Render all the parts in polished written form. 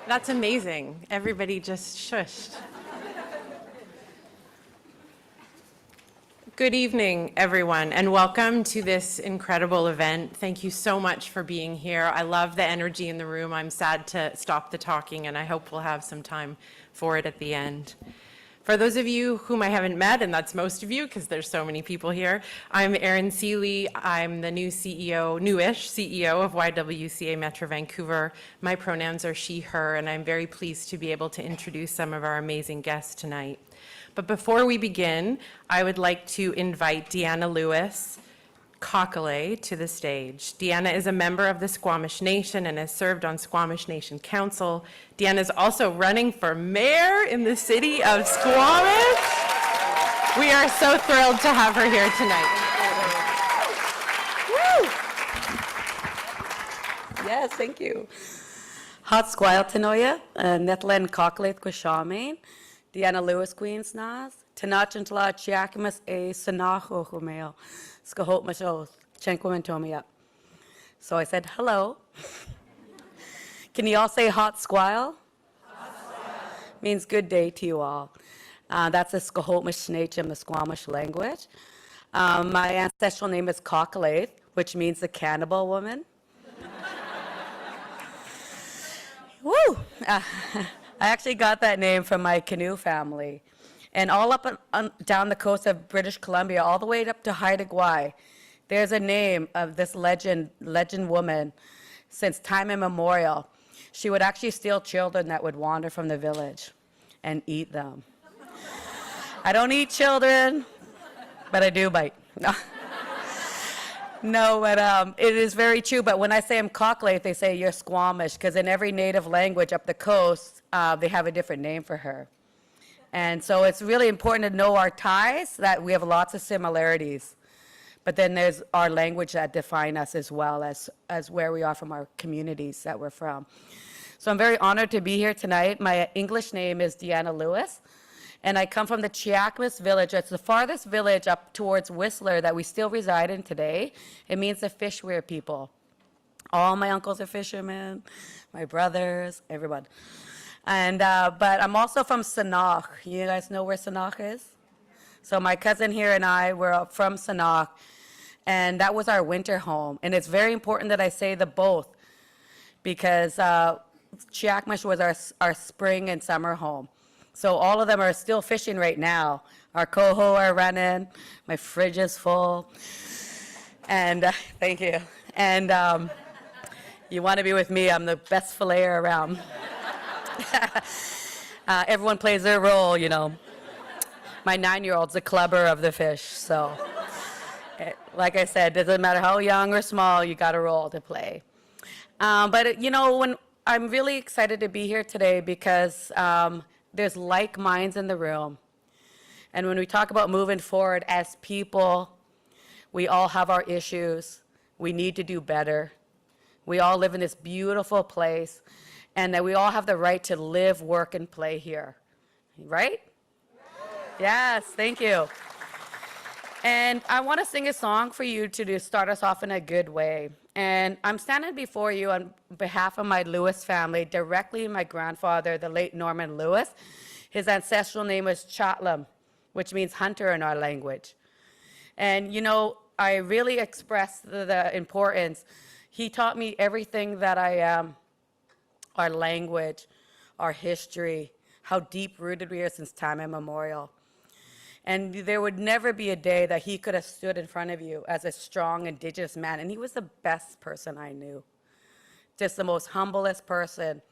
That's amazing. Everybody just shushed. Good evening, everyone, and welcome to this incredible event. Thank you so much for being here. I love the energy in the room. I'm sad to stop the talking, and I hope we'll have some time for it at the end. For those of you whom I haven't met, and that's most of you because there's so many people here, I'm Erin Seeley. I'm the new CEO, newish CEO of YWCA Metro Vancouver. My pronouns are she, her, and I'm very pleased to be able to introduce some of our amazing guests tonight. But before we begin, I would like to invite Deanna Lewis, Kokale, to the stage. Deanna is a member of the Squamish Nation and has served on Squamish Nation Council. Deanna is also running for mayor in the city of Squamish. We are so thrilled to have her here tonight. Woo! Yes, thank you. Hot Squile Tanoya, Netlen Kokale Kwashamain, Deanna Lewis Queens Nas, Tanachantla Chiakamas A Sanaho Humeo. Skahot Mashos, Chenkomentomia. So I said, hello. Can you all say hot squile? Hot squile. Means good day to you all. That's the Skahotmish Snachim, the Squamish language. My ancestral name is Kokalaith, which means the cannibal woman. Woo! I actually got that name from my canoe family. And all up down the coast of British Columbia, all the way up to Haida Gwaii, there's a name of this legend woman since time immemorial. She would actually steal children that would wander from the village and eat them. I don't eat children, but I do bite. No, but it is very true. But when I say I'm Kokalaith, they say you're Squamish, because in every native language up the coast, they have a different name for her. And so it's really important to know our ties, that we have lots of similarities. But then there's our language that define us as well as where we are from our communities that we're from. So I'm very honored to be here tonight. My English name is Deanna Lewis, and I come from the Chiakamas village. It's the farthest village up towards Whistler that we still reside in today. It means the fishweir people. All my uncles are fishermen, my brothers, everyone. And, but I'm also from Sanach. You guys know where Sanach is? So my cousin here and I were from Sanach, and that was our winter home. And it's very important that I say the both, because Chiakmish was our spring and summer home. So all of them are still fishing right now. Our coho are running, my fridge is full, and thank you. And you want to be with me, I'm the best filleter around. Everyone plays their role, you know. My 9-year-old's the clubber of the fish, so like I said, doesn't matter how young or small, you got a role to play. But you know, when I'm really excited to be here today because there's like minds in the room, and when we talk about moving forward as people, we all have our issues. We need to do better. We all live in this beautiful place, and that we all have the right to live, work, and play here, right? Yes, thank you. And I want to sing a song for you to start us off in a good way. And I'm standing before you on behalf of my Lewis family, directly my grandfather, the late Norman Lewis. His ancestral name was Chatlam, which means hunter in our language. And you know, I really expressed the importance. He taught me everything that I am. Our language, our history, how deep-rooted we are since time immemorial. And there would never be a day that he could have stood in front of you as a strong Indigenous man, and he was the best person I knew, just the most humblest person.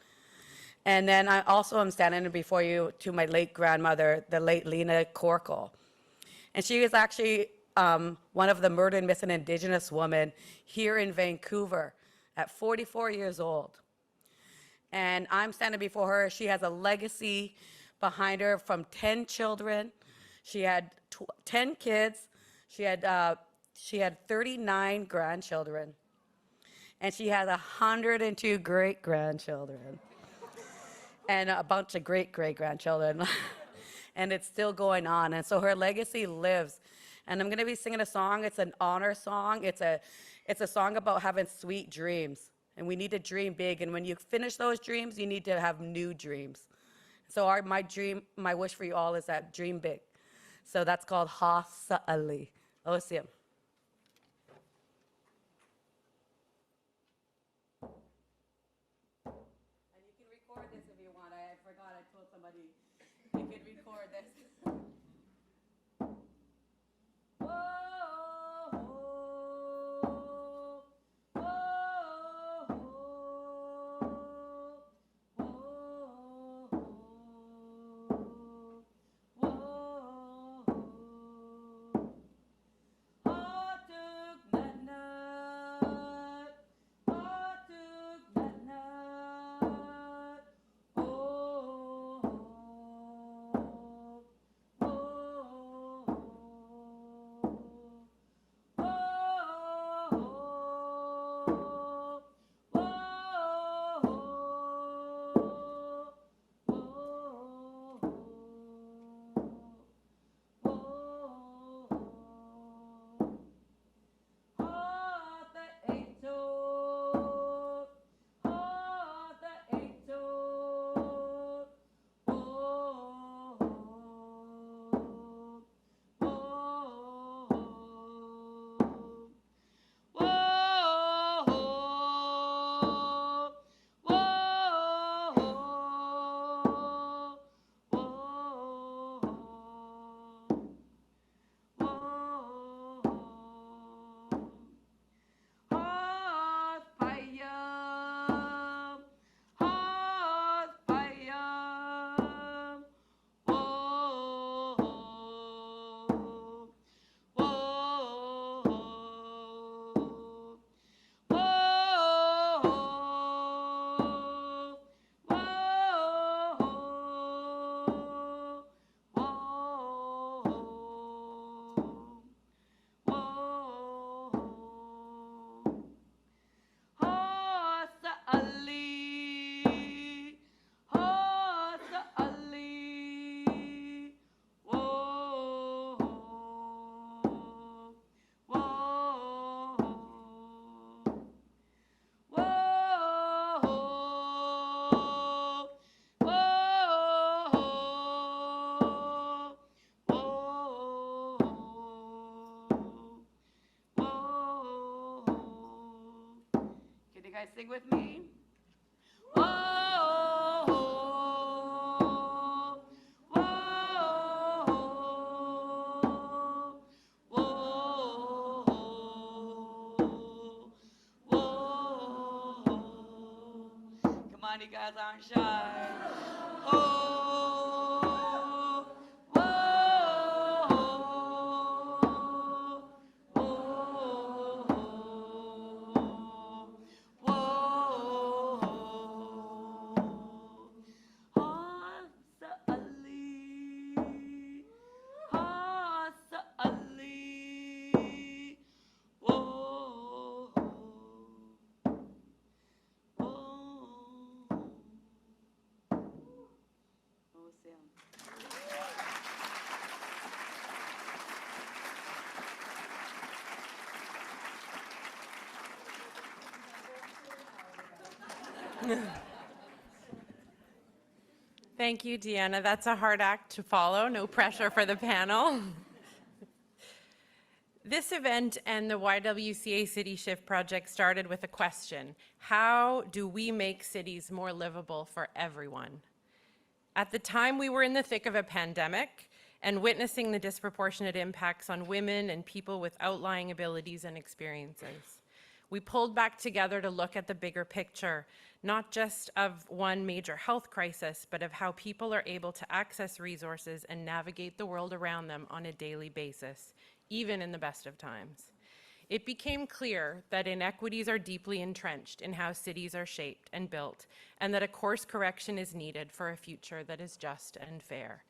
And then I also am standing before you to my late grandmother, the late Lena Corkle. And she was actually one of the murdered and missing Indigenous women here in Vancouver at 44 years old. And I'm standing before her. She has a legacy behind her from 10 children. She had 10 kids. She had 39 grandchildren. And she has 102 great-grandchildren. And a bunch of great-great-grandchildren. And it's still going on. And so her legacy lives. And I'm going to be singing a song. It's an honor song. It's a song about having sweet dreams. And we need to dream big. And when you finish those dreams, you need to have new dreams. So my wish for you all is that dream big. So that's called Vassilakou. Awesome. And you can record this if you want. I forgot, I told somebody you can record this. Guys, sing with me. Whoa, whoa, whoa, whoa, whoa. Come on, you guys aren't shy. Oh. Thank you, Deanna. That's a hard act to follow. No pressure for the panel. This event and the YWCA City Shift project started with a question: how do we make cities more livable for everyone? At the time, we were in the thick of a pandemic and witnessing the disproportionate impacts on women and people with outlying abilities and experiences. We pulled back together to look at the bigger picture, not just of one major health crisis, but of how people are able to access resources and navigate the world around them on a daily basis, even in the best of times. It became clear that inequities are deeply entrenched in how cities are shaped and built, and that a course correction is needed for a future that is just and fair.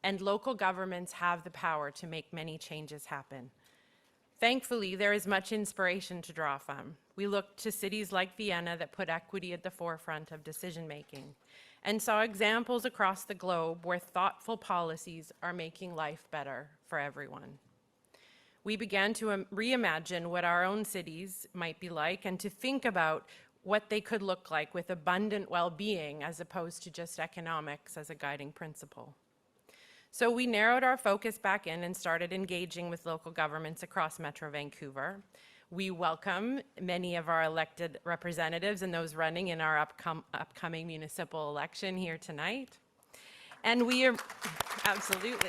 And local governments have the power to make many changes happen. Thankfully, there is much inspiration to draw from. We looked to cities like Vienna that put equity at the forefront of decision-making, and saw examples across the globe where thoughtful policies are making life better for everyone. We began to reimagine what our own cities might be like and to think about what they could look like with abundant well-being as opposed to just economics as a guiding principle. So we narrowed our focus back in and started engaging with local governments across Metro Vancouver. We welcome many of our elected representatives and those running in our upcoming municipal election here tonight. And we are, absolutely.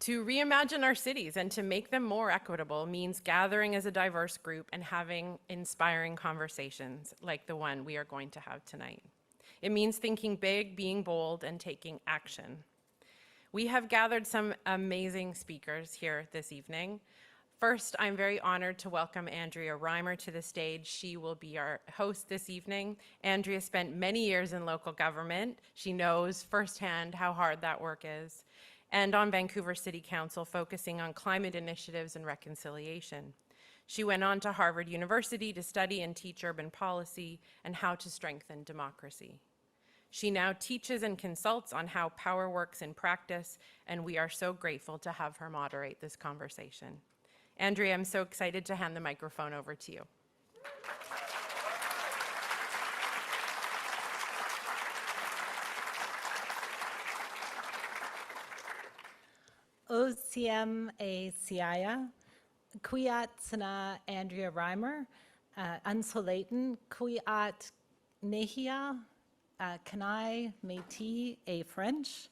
To reimagine our cities and to make them more equitable means gathering as a diverse group and having inspiring conversations like the one we are going to have tonight. It means thinking big, being bold, and taking action. We have gathered some amazing speakers here this evening. First, I'm very honored to welcome Andrea Reimer to the stage. She will be our host this evening. Andrea spent many years in local government. She knows firsthand how hard that work is, and on Vancouver City Council, focusing on climate initiatives and reconciliation. She went on to Harvard University to study and teach urban policy and how to strengthen democracy. She now teaches and consults on how power works in practice, and we are so grateful to have her moderate this conversation. Andrea, I'm so excited to hand the microphone over to you. OCM a Siaya, Kwiat Sana Andrea Reimer, Unsolatan, Kwiat Nehia, Kanai Métis a French,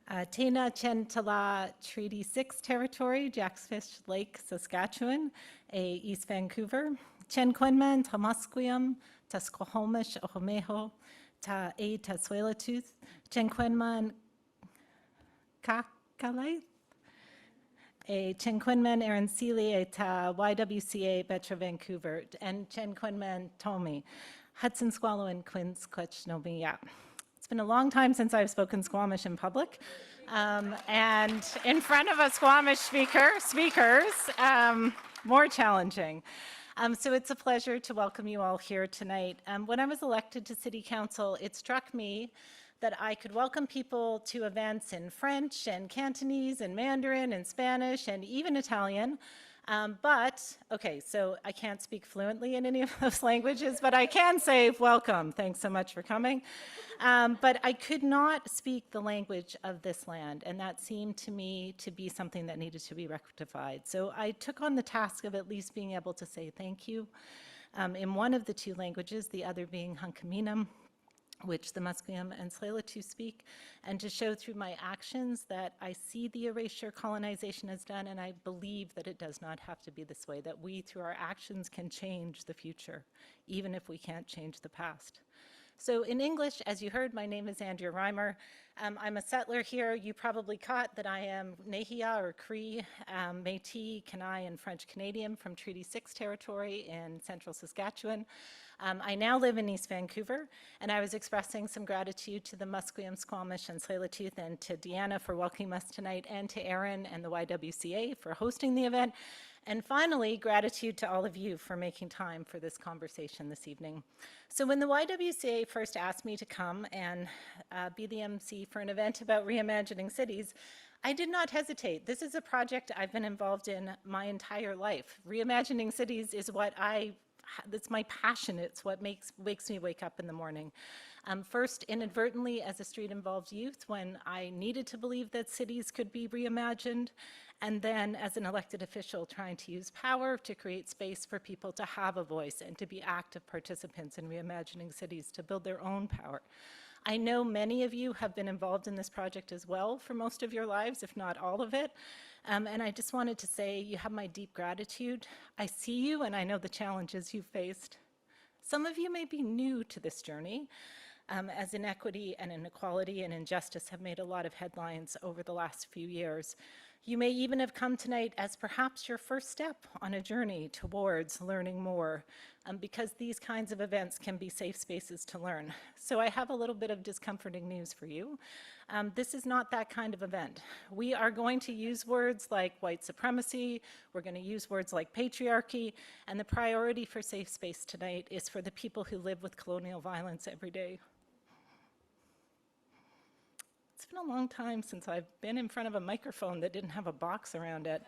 Tena Chentala Treaty 6 Territory, Jacksfish Lake, Saskatchewan, a East Vancouver, Chen Quenman, Tamasquium, Tasquahomish, Ohomeho, Ta a Taswelatuth, Chen Quenman, Kakalai, a Chen Quenman Arancili et YWCA Metro Vancouver, and Chen Quenman Tomi, Hudson Squallow and Quinns Quetch Nobiya. It's been a long time since I've spoken Squamish in public, and in front of a Squamish speakers, more challenging. So it's a pleasure to welcome you all here tonight. When I was elected to City Council, it struck me that I could welcome people to events in French and Cantonese and Mandarin and Spanish and even Italian. Okay, so I can't speak fluently in any of those languages, but I can say welcome. Thanks so much for coming. But I could not speak the language of this land, and that seemed to me to be something that needed to be rectified. So I took on the task of at least being able to say thank you in one of the two languages, the other being Hunkaminam, which the Musqueam and Tsleil-Waututh speak, and to show through my actions that I see the erasure colonization has done, and I believe that it does not have to be this way, that we, through our actions, can change the future, even if we can't change the past. So in English, as you heard, my name is Andrea Reimer. I'm a settler here. You probably caught that I am Nehia or Cree, Métis, Kanai, and French Canadian from Treaty 6 territory in central Saskatchewan. I now live in East Vancouver, and I was expressing some gratitude to the Musqueam, Squamish, and Tsleil-Waututh, and to Deanna for welcoming us tonight, and to Aaron and the YWCA for hosting the event. And finally, gratitude to all of you for making time for this conversation this evening. So when the YWCA first asked me to come and be the MC for an event about reimagining cities, I did not hesitate. This is a project I've been involved in my entire life. Reimagining cities is that's my passion. It's what wakes me wake up in the morning. First, inadvertently, as a street-involved youth, when I needed to believe that cities could be reimagined, and then as an elected official trying to use power to create space for people to have a voice and to be active participants in reimagining cities, to build their own power. I know many of you have been involved in this project as well for most of your lives, if not all of it. And I just wanted to say you have my deep gratitude. I see you and I know the challenges you've faced. Some of you may be new to this journey, as inequity and inequality and injustice have made a lot of headlines over the last few years. You may even have come tonight as perhaps your first step on a journey towards learning more, because these kinds of events can be safe spaces to learn. So I have a little bit of discomforting news for you. This is not that kind of event. We are going to use words like white supremacy, we're going to use words like patriarchy, and the priority for safe space tonight is for the people who live with colonial violence every day. It's been a long time since I've been in front of a microphone that didn't have a box around it.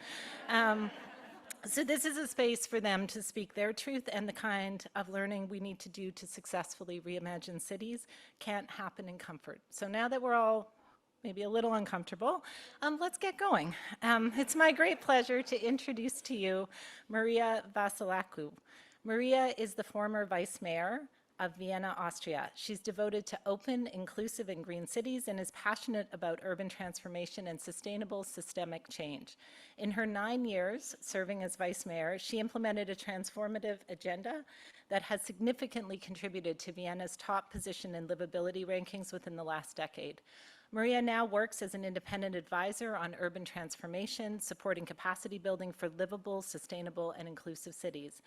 So this is a space for them to speak their truth, and the kind of learning we need to do to successfully reimagine cities can't happen in comfort. So now that we're all maybe a little uncomfortable, let's get going. It's my great pleasure to introduce to you Maria Vassilakou. Maria is the former vice mayor of Vienna, Austria. She's devoted to open, inclusive, and green cities and is passionate about urban transformation and sustainable systemic change. In her 9 years serving as vice mayor, she implemented a transformative agenda that has significantly contributed to Vienna's top position in livability rankings within the last decade. Maria now works as an independent advisor on urban transformation, supporting capacity building for livable, sustainable, and inclusive cities.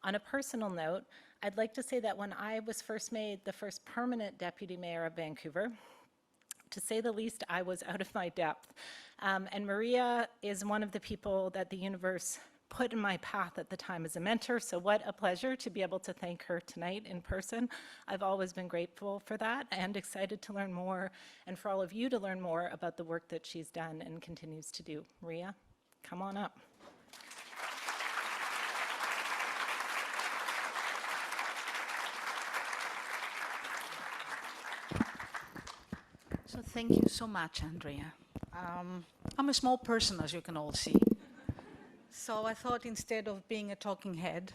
On a personal note, I'd like to say that when I was first made the first permanent deputy mayor of Vancouver, to say the least, I was out of my depth. And Maria is one of the people that the universe put in my path at the time as a mentor, so what a pleasure to be able to thank her tonight in person. I've always been grateful for that and excited to learn more, and for all of you to learn more about the work that she's done and continues to do. Maria, come on up. So thank you so much, Andrea. I'm a small person, as you can all see. So I thought instead of being a talking head,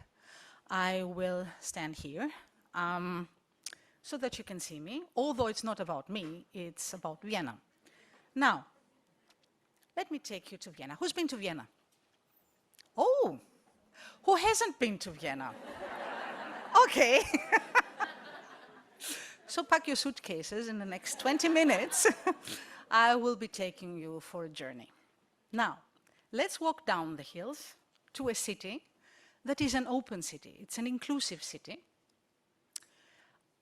I will stand here so that you can see me, although it's not about me, it's about Vienna. Now, let me take you to Vienna. Who's been to Vienna? Oh, who hasn't been to Vienna? Okay. So pack your suitcases. In the next 20 minutes, I will be taking you for a journey. Now, let's walk down the hills to a city that is an open city. It's an inclusive city.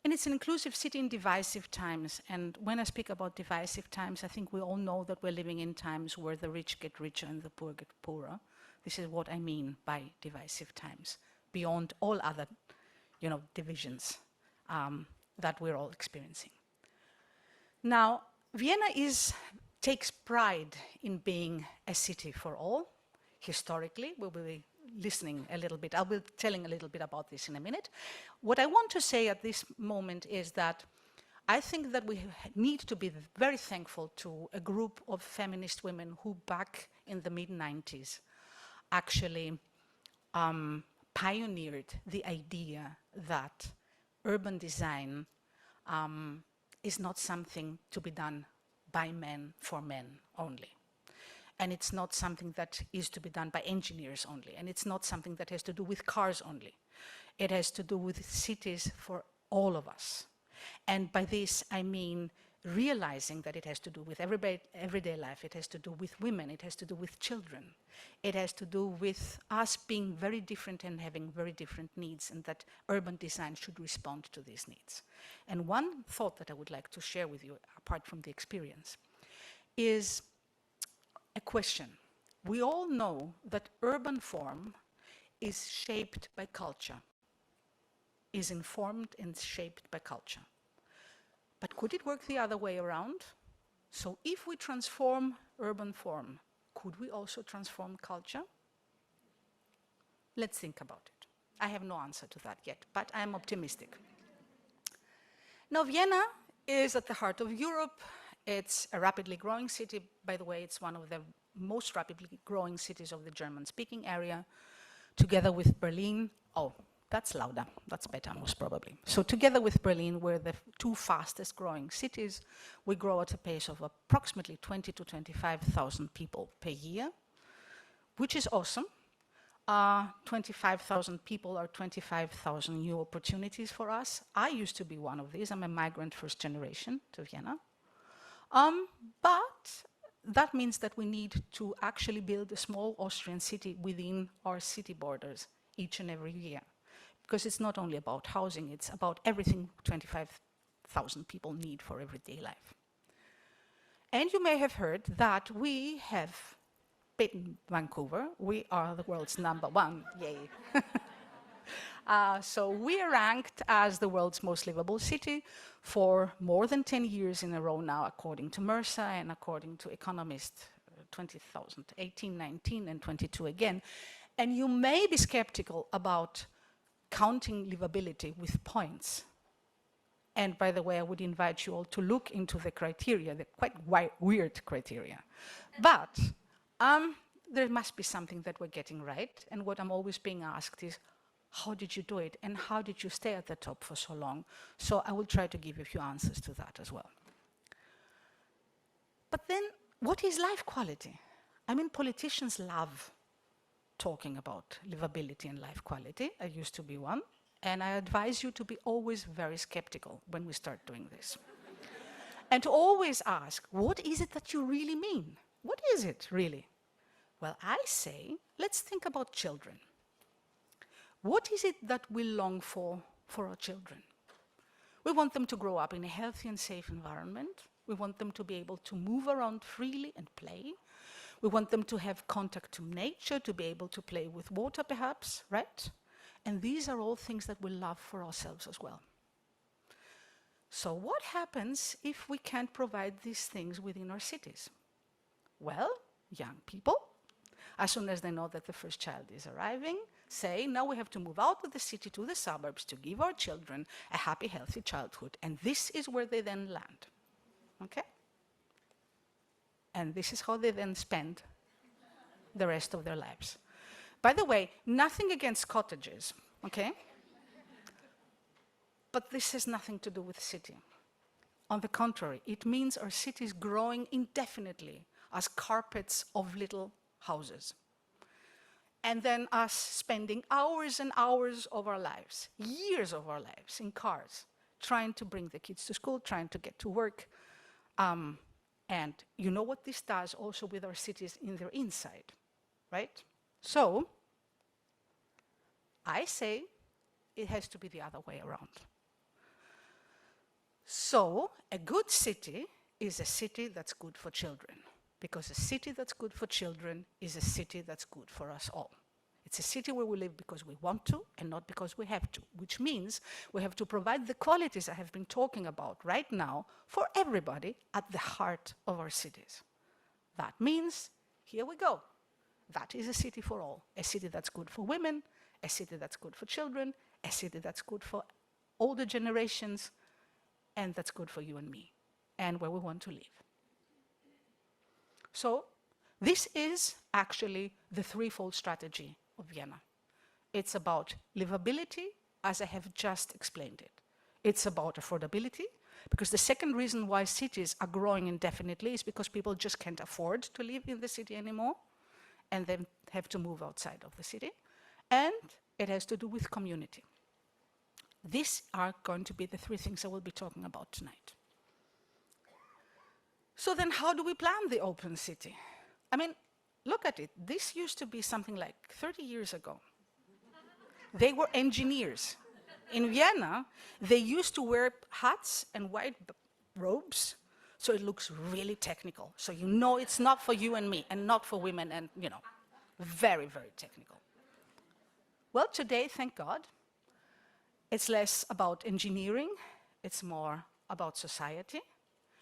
And it's an inclusive city in divisive times. And when I speak about divisive times, I think we all know that we're living in times where the rich get richer and the poor get poorer. This is what I mean by divisive times, beyond all other, divisions that we're all experiencing. Now, Vienna takes pride in being a city for all. Historically, we will be listening a little bit. I'll be telling a little bit about this in a minute. What I want to say at this moment is that I think that we need to be very thankful to a group of feminist women who back in the mid-90s actually pioneered the idea that urban design is not something to be done by men for men only. And it's not something that is to be done by engineers only. And it's not something that has to do with cars only. It has to do with cities for all of us. And by this, I mean realizing that it has to do with everyday life. It has to do with women. It has to do with children. It has to do with us being very different and having very different needs, and that urban design should respond to these needs. And one thought that I would like to share with you, apart from the experience, is a question. We all know that urban form is shaped by culture, is informed and shaped by culture. But could it work the other way around? So if we transform urban form, could we also transform culture? Let's think about it. I have no answer to that yet, but I'm optimistic. Now, Vienna is at the heart of Europe. It's a rapidly growing city. By the way, it's one of the most rapidly growing cities of the German-speaking area, together with Berlin. Oh, that's louder. That's better, most probably. So together with Berlin, we're the two fastest growing cities. We grow at a pace of approximately 20 to 25,000 people per year, which is awesome. 25,000 people are 25,000 new opportunities for us. I used to be one of these. I'm a migrant first generation to Vienna. But that means that we need to actually build a small Austrian city within our city borders each and every year. Because it's not only about housing, it's about everything 25,000 people need for everyday life. And you may have heard that we have beaten Vancouver. We are the world's #1, yay. So we are ranked as the world's most livable city for more than 10 years in a row now, according to Mercer and according to Economist 2018, 19, and 22 again. And you may be skeptical about counting livability with points. And by the way, I would invite you all to look into the criteria, the quite weird criteria. But there must be something that we're getting right. And what I'm always being asked is, how did you do it? And how did you stay at the top for so long? So I will try to give you a few answers to that as well. But then, what is life quality? I mean, politicians love talking about livability and life quality. I used to be one. And I advise you to be always very skeptical when we start doing this. And to always ask, what is it that you really mean? What is it, really? Well, I say, let's think about children. What is it that we long for our children? We want them to grow up in a healthy and safe environment. We want them to be able to move around freely and play. We want them to have contact to nature, to be able to play with water, perhaps, right? And these are all things that we love for ourselves as well. So what happens if we can't provide these things within our cities? Well, young people, as soon as they know that the first child is arriving, say, now we have to move out of the city to the suburbs to give our children a happy, healthy childhood. And this is where they then land. Okay? And this is how they then spend the rest of their lives. By the way, nothing against cottages, okay? But this has nothing to do with city. On the contrary, it means our city is growing indefinitely as carpets of little houses. And then us spending hours and hours of our lives, years of our lives in cars, trying to bring the kids to school, trying to get to work. And you know what this does also with our cities in their inside, right? So, I say it has to be the other way around. So, a good city is a city that's good for children, because a city that's good for children is a city that's good for us all. It's a city where we live because we want to and not because we have to, which means we have to provide the qualities I have been talking about right now for everybody at the heart of our cities. That means, here we go. That is a city for all. A city that's good for women, a city that's good for children, a city that's good for older generations, and that's good for you and me, and where we want to live. So, this is actually the threefold strategy of Vienna. It's about livability, as I have just explained it. It's about affordability, because the second reason why cities are growing indefinitely is because people just can't afford to live in the city anymore, and then have to move outside of the city. And it has to do with community. These are going to be the three things I will be talking about tonight. So then how do we plan the open city? I mean, look at it. This used to be something like 30 years ago. They were engineers. In Vienna, they used to wear hats and white robes, so it looks really technical. So you know it's not for you and me, and not for women, and you know, very, very technical. Well, today, thank God, it's less about engineering, it's more about society,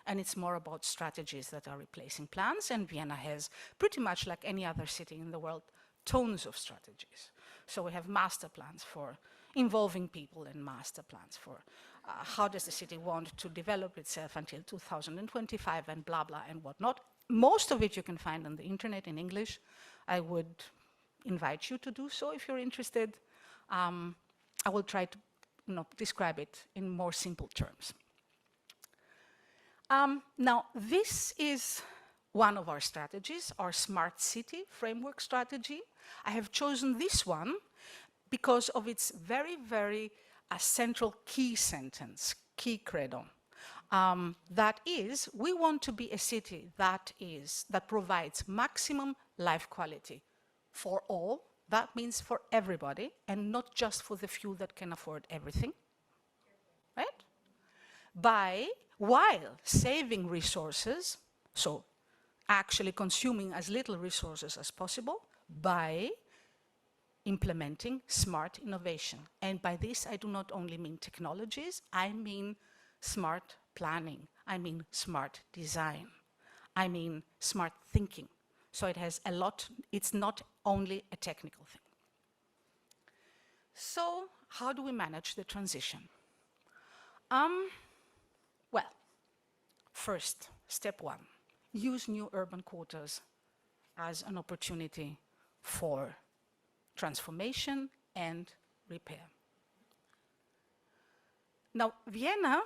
and it's more about strategies that are replacing plans, and Vienna has, pretty much like any other city in the world, tons of strategies. So we have master plans for involving people, and master plans for how does the city want to develop itself until 2025, and blah, blah, and whatnot. Most of it you can find on the internet in English. I would invite you to do so if you're interested. I will try to describe it in more simple terms. Now, this is one of our strategies, our smart city framework strategy. I have chosen this one because of its very, very central key sentence, key credo. That is, we want to be a city that provides maximum life quality for all. That means for everybody, and not just for the few that can afford everything, right? While saving resources, so actually consuming as little resources as possible, by implementing smart innovation. And by this, I do not only mean technologies, I mean smart planning, I mean smart design, I mean smart thinking. So it has a lot, it's not only a technical thing. So how do we manage the transition? Well, first, step one, use new urban quotas as an opportunity for transformation and repair. Now, Vienna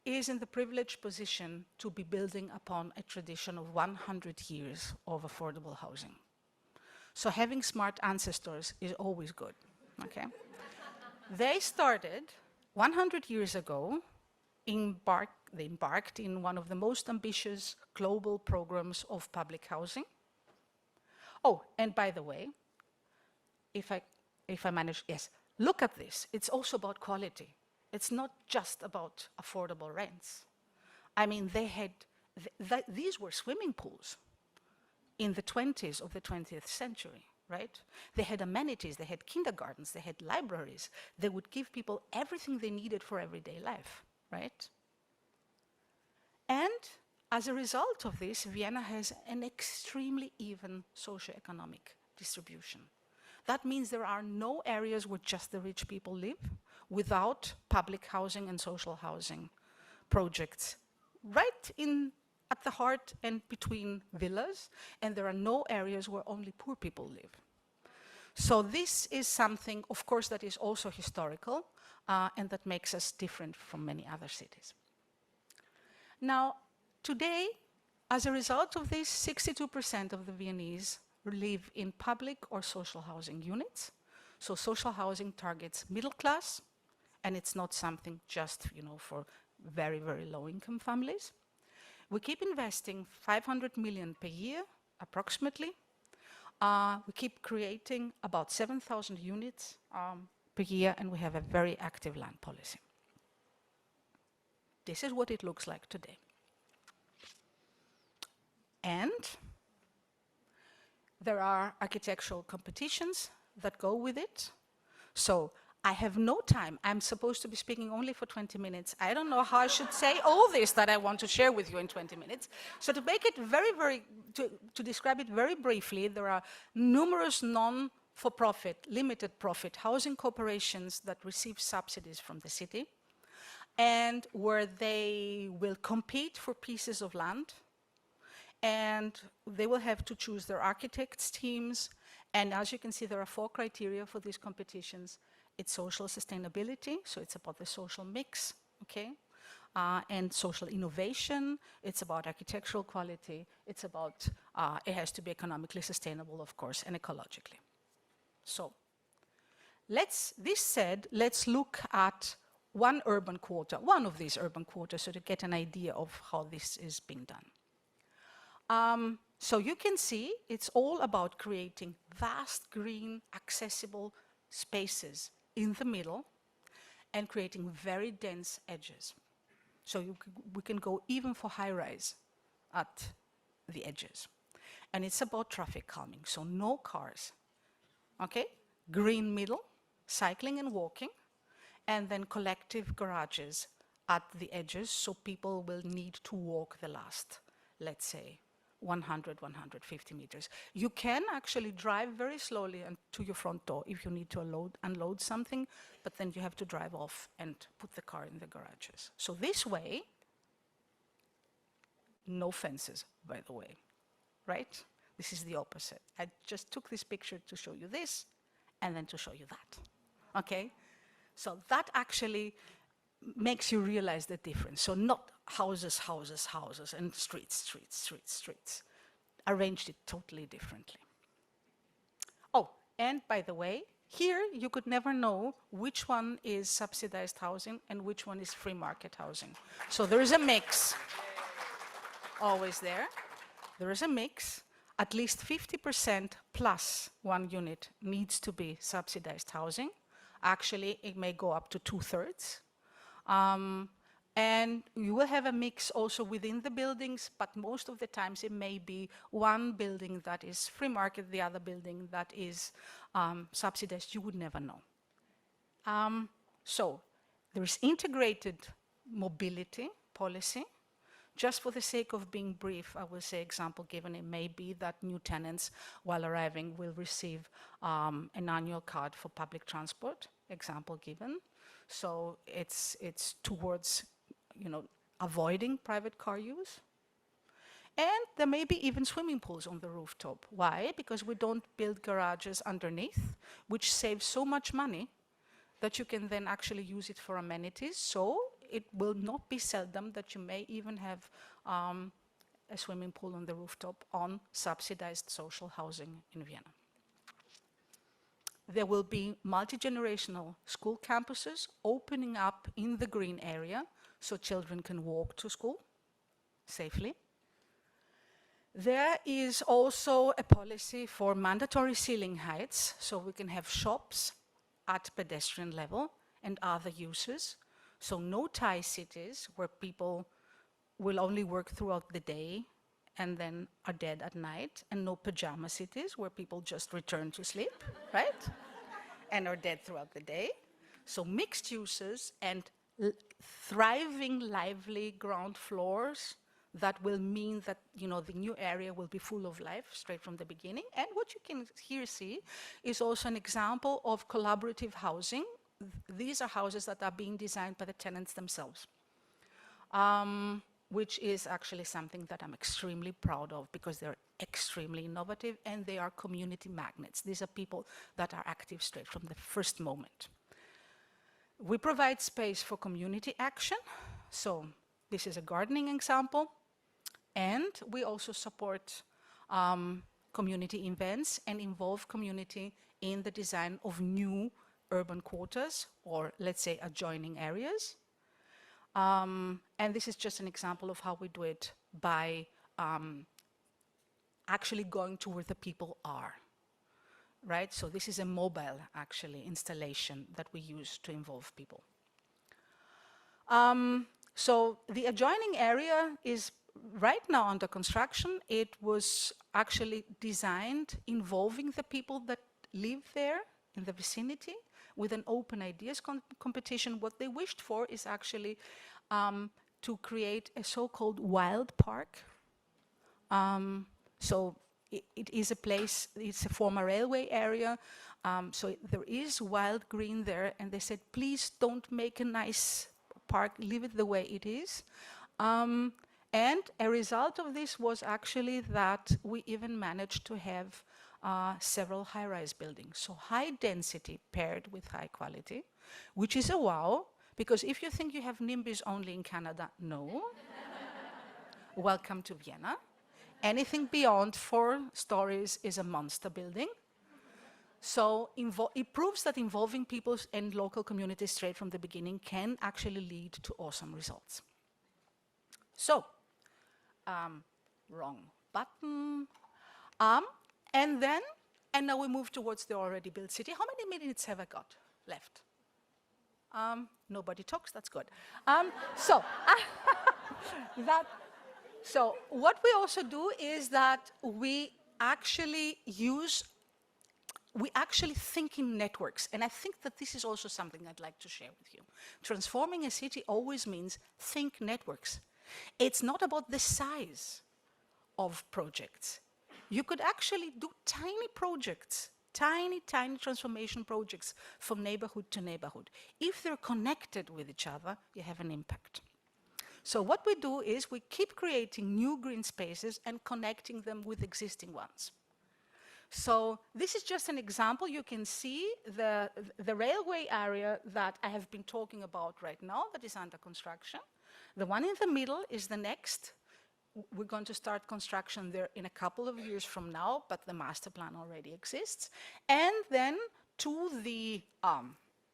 is in the privileged position to be building upon a tradition of 100 years of affordable housing. So having smart ancestors is always good, okay? They started 100 years ago, they embarked in one of the most ambitious global programs of public housing. Oh, and by the way, if I manage, yes, look at this. It's also about quality. It's not just about affordable rents. I mean, they had, these were swimming pools in the 20s of the 20th century, right? They had amenities, they had kindergartens, they had libraries. They would give people everything they needed for everyday life, right? And as a result of this, Vienna has an extremely even socioeconomic distribution. That means there are no areas where just the rich people live without public housing and social housing projects right at the heart and between villas, and there are no areas where only poor people live. So this is something, of course, that is also historical and that makes us different from many other cities. Now, today, as a result of this, 62% of the Viennese live in public or social housing units. So social housing targets middle class, and it's not something just, for very, very low-income families. We keep investing 500 million per year, approximately. We keep creating about 7,000 units per year, and we have a very active land policy. This is what it looks like today. And there are architectural competitions that go with it. So I have no time. I'm supposed to be speaking only for 20 minutes. I don't know how I should say all this that I want to share with you in 20 minutes. So to make it to describe it very briefly, there are numerous non-for-profit, limited profit housing corporations that receive subsidies from the city and where they will compete for pieces of land, and they will have to choose their architects' teams. And as you can see, there are 4 criteria for these competitions. It's social sustainability, so it's about the social mix, okay? And social innovation, it's about architectural quality, it's about, it has to be economically sustainable, of course, and ecologically. So, this said, let's look at one urban quota, one of these urban quotas, so to get an idea of how this is being done. So you can see it's all about creating vast, green, accessible spaces in the middle and creating very dense edges. So we can go even for high-rise at the edges. And it's about traffic calming, so no cars, okay? Green middle, cycling and walking, and then collective garages at the edges, so people will need to walk the last, let's say, 100, 150 meters. You can actually drive very slowly to your front door if you need to unload something, but then you have to drive off and put the car in the garages. So this way, no fences, by the way, right? This is the opposite. I just took this picture to show you this, and then to show you that, okay? So that actually makes you realize the difference. So not houses, houses, houses, and streets, streets, streets, streets. Arranged it totally differently. Oh, and by the way, here you could never know which one is subsidized housing and which one is free market housing. So there is a mix, always there. There is a mix. At least 50% plus one unit needs to be subsidized housing. Actually, it may go up to 2/3. And you will have a mix also within the buildings, but most of the times it may be one building that is free market, the other building that is subsidized. You would never know. So there is integrated mobility policy Just for the sake of being brief, I will say example given, it may be that new tenants, while arriving, will receive an annual card for public transport, example given. So it's towards, avoiding private car use. And there may be even swimming pools on the rooftop. Why? Because we don't build garages underneath, which saves so much money that you can then actually use it for amenities. So it will not be seldom that you may even have a swimming pool on the rooftop on subsidized social housing in Vienna. There will be multi-generational school campuses opening up in the green area so children can walk to school safely. There is also a policy for mandatory ceiling heights, so we can have shops at pedestrian level and other uses. So no tie cities where people will only work throughout the day and then are dead at night, and no pajama cities where people just return to sleep, right? And are dead throughout the day. So mixed uses and thriving, lively ground floors that will mean that the new area will be full of life straight from the beginning. And what you can here see is also an example of collaborative housing. These are houses that are being designed by the tenants themselves, which is actually something that I'm extremely proud of because they're extremely innovative and they are community magnets. These are people that are active straight from the first moment. We provide space for community action. So this is a gardening example. And we also support community events and involve community in the design of new urban quarters, or let's say adjoining areas. And this is just an example of how we do it by actually going to where the people are, right? So this is a mobile, actually, installation that we use to involve people. So the adjoining area is right now under construction. It was actually designed involving the people that live there in the vicinity with an open ideas competition. What they wished for is actually to create a so-called wild park. So it is a place, it's a former railway area, so there is wild green there, and they said, please don't make a nice park, leave it the way it is. And a result of this was actually that we even managed to have several high-rise buildings. So high density paired with high quality, which is a wow, because if you think you have NIMBYs only in Canada, no. Welcome to Vienna. Anything beyond 4 stories is a monster building. So it proves that involving people and local communities straight from the beginning can actually lead to awesome results. So, wrong button. And now we move towards the already built city. How many minutes have I got left? Nobody talks, that's good. So what we also do is that we actually think in networks. And I think that this is also something I'd like to share with you. Transforming a city always means think networks. It's not about the size of projects. You could actually do tiny projects, tiny transformation projects from neighborhood to neighborhood. If they're connected with each other, you have an impact. So what we do is we keep creating new green spaces and connecting them with existing ones. So this is just an example. You can see the railway area that I have been talking about right now that is under construction. The one in the middle is the next. We're going to start construction there in a couple of years from now, but the master plan already exists. And then to the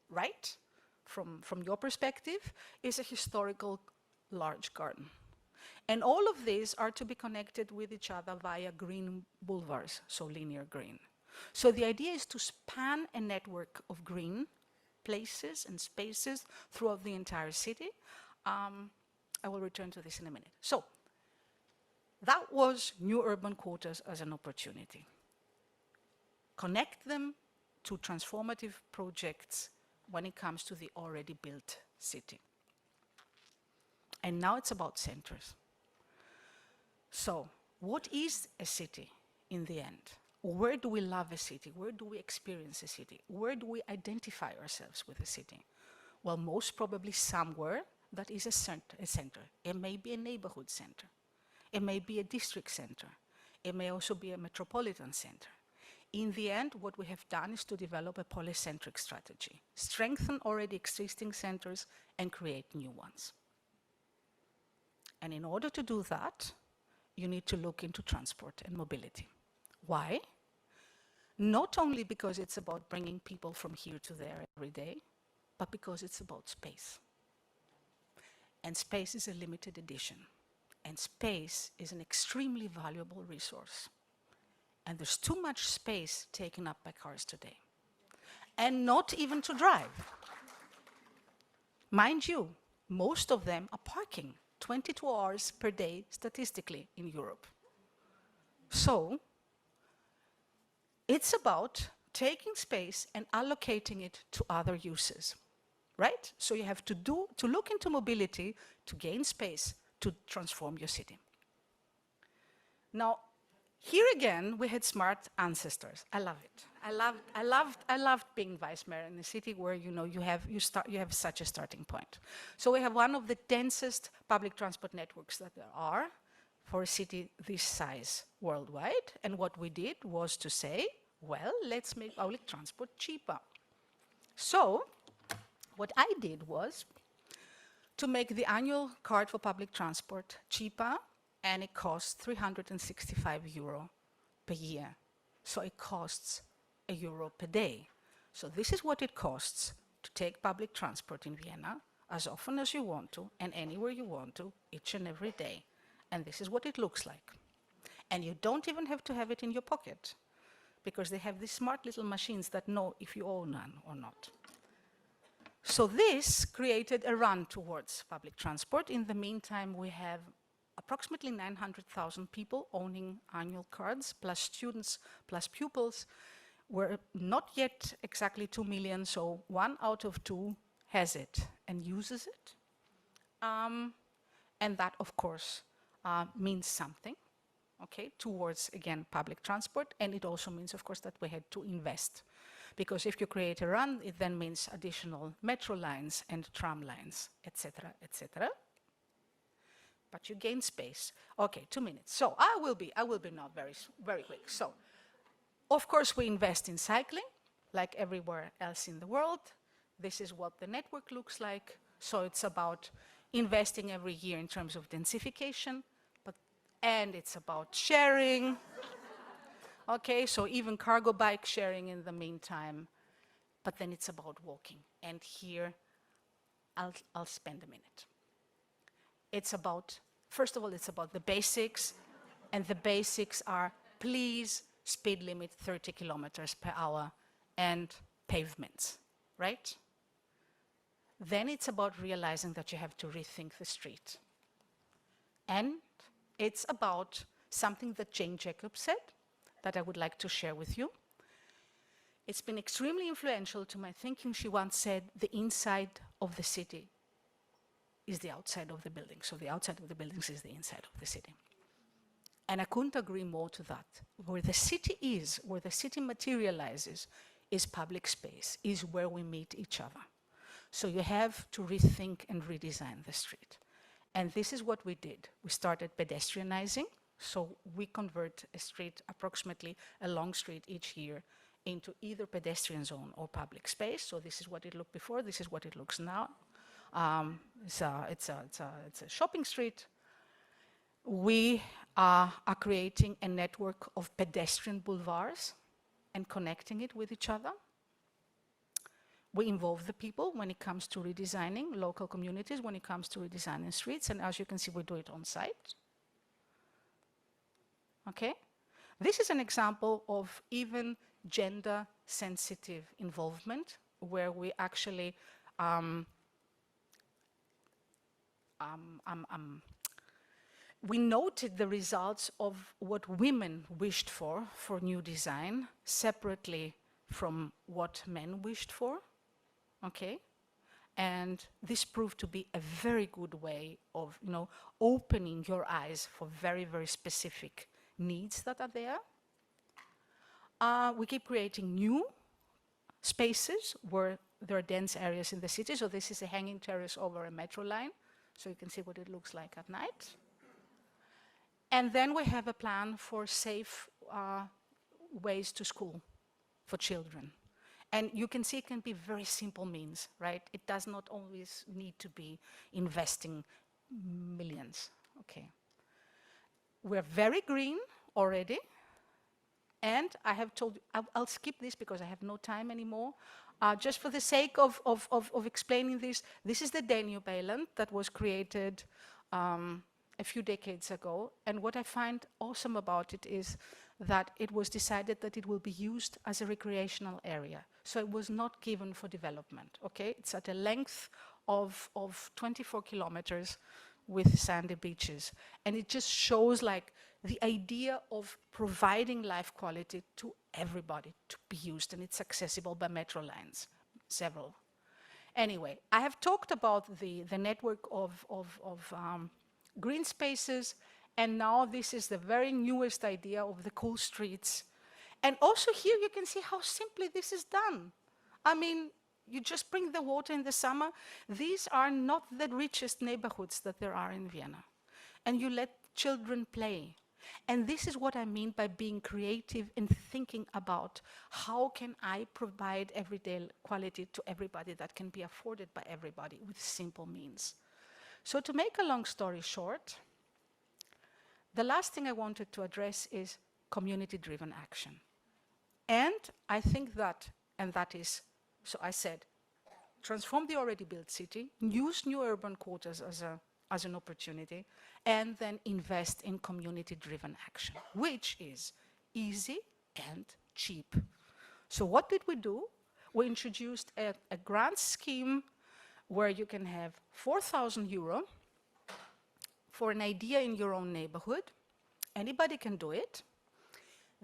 right, from your perspective, is a historical large garden. And all of these are to be connected with each other via green boulevards, so linear green. So the idea is to span a network of green places and spaces throughout the entire city. I will return to this in a minute. So that was new urban quarters as an opportunity. Connect them to transformative projects when it comes to the already built city. And now it's about centers. So, what is a city in the end? Where do we love a city? Where do we experience a city? Where do we identify ourselves with a city? Well, most probably somewhere that is a center. It may be a neighborhood center. It may be a district center. It may also be a metropolitan center. In the end, what we have done is to develop a polycentric strategy, strengthen already existing centers and create new ones. And in order to do that, you need to look into transport and mobility. Why? Not only because it's about bringing people from here to there every day, but because it's about space. And space is a limited edition. And space is an extremely valuable resource. And there's too much space taken up by cars today. And not even to drive. Mind you, most of them are parking 22 hours per day statistically in Europe. So, it's about taking space and allocating it to other uses, right? So you have to look into mobility to gain space to transform your city. Now, here again, we had smart ancestors. I love it. I loved being vice mayor in a city where you have such a starting point. So we have one of the densest public transport networks that there are for a city this size worldwide. And what we did was to say, well, let's make public transport cheaper. So what I did was to make the annual card for public transport cheaper, and it costs 365 euro per year. So it costs €1 per day. So this is what it costs to take public transport in Vienna as often as you want to and anywhere you want to, each and every day. And this is what it looks like. And you don't even have to have it in your pocket, because they have these smart little machines that know if you own none or not. So this created a run towards public transport. In the meantime, we have approximately 900,000 people owning annual cards, plus students, plus pupils. We're not yet exactly 2 million, so 1 out of 2 has it and uses it. And that, of course, means something, okay, towards, again, public transport. And it also means, of course, that we had to invest. Because if you create a run, it then means additional metro lines and tram lines, etc., etc. But you gain space. Okay, 2 minutes. So I will be now very quick. So, of course, we invest in cycling, like everywhere else in the world. This is what the network looks like. So it's about investing every year in terms of densification, and it's about sharing. Okay, so even cargo bike sharing in the meantime. But then it's about walking. And here, I'll spend a minute. It's about, first of all, it's about the basics. And the basics are, please, speed limit 30 kilometers per hour and pavements, right? Then it's about realizing that you have to rethink the street. And it's about something that Jane Jacobs said, that I would like to share with you. It's been extremely influential to my thinking. She once said, the inside of the city is the outside of the building. So the outside of the buildings is the inside of the city. And I couldn't agree more to that. Where the city is, where the city materializes, is public space, is where we meet each other. So you have to rethink and redesign the street. And this is what we did. We started pedestrianizing. So we convert a street, approximately a long street each year, into either pedestrian zone or public space. So this is what it looked before. This is what it looks now. It's a shopping street. We are creating a network of pedestrian boulevards and connecting it with each other. We involve the people when it comes to redesigning local communities, when it comes to redesigning streets. And as you can see, we do it on site. Okay? This is an example of even gender-sensitive involvement, where we actually we noted the results of what women wished for new design, separately from what men wished for, okay? And this proved to be a very good way of, opening your eyes for very, very specific needs that are there. We keep creating new spaces where there are dense areas in the city. So this is a hanging terrace over a metro line. So you can see what it looks like at night. And then we have a plan for safe ways to school for children. And you can see it can be very simple means, right? It does not always need to be investing millions, okay? We're very green already. And I have told you, I'll skip this because I have no time anymore. Just for the sake of explaining this, this is the Danube Island that was created a few decades ago. And what I find awesome about it is that it was decided that it will be used as a recreational area. So it was not given for development, okay? It's at a length of 24 kilometers with sandy beaches. And it just shows like the idea of providing life quality to everybody to be used, and it's accessible by metro lines, several. Anyway, I have talked about the network of green spaces, and now this is the very newest idea of the cool streets. And also here you can see how simply this is done. I mean, you just bring the water in the summer. These are not the richest neighborhoods that there are in Vienna. And you let children play. And this is what I mean by being creative and thinking about how can I provide everyday quality to everybody that can be afforded by everybody with simple means. So to make a long story short, the last thing I wanted to address is community-driven action. And I think that, and that is, so I said, transform the already built city, use new urban quarters as an opportunity, and then invest in community-driven action, which is easy and cheap. So what did we do? We introduced a grant scheme where you can have 4,000 euro for an idea in your own neighborhood. Anybody can do it.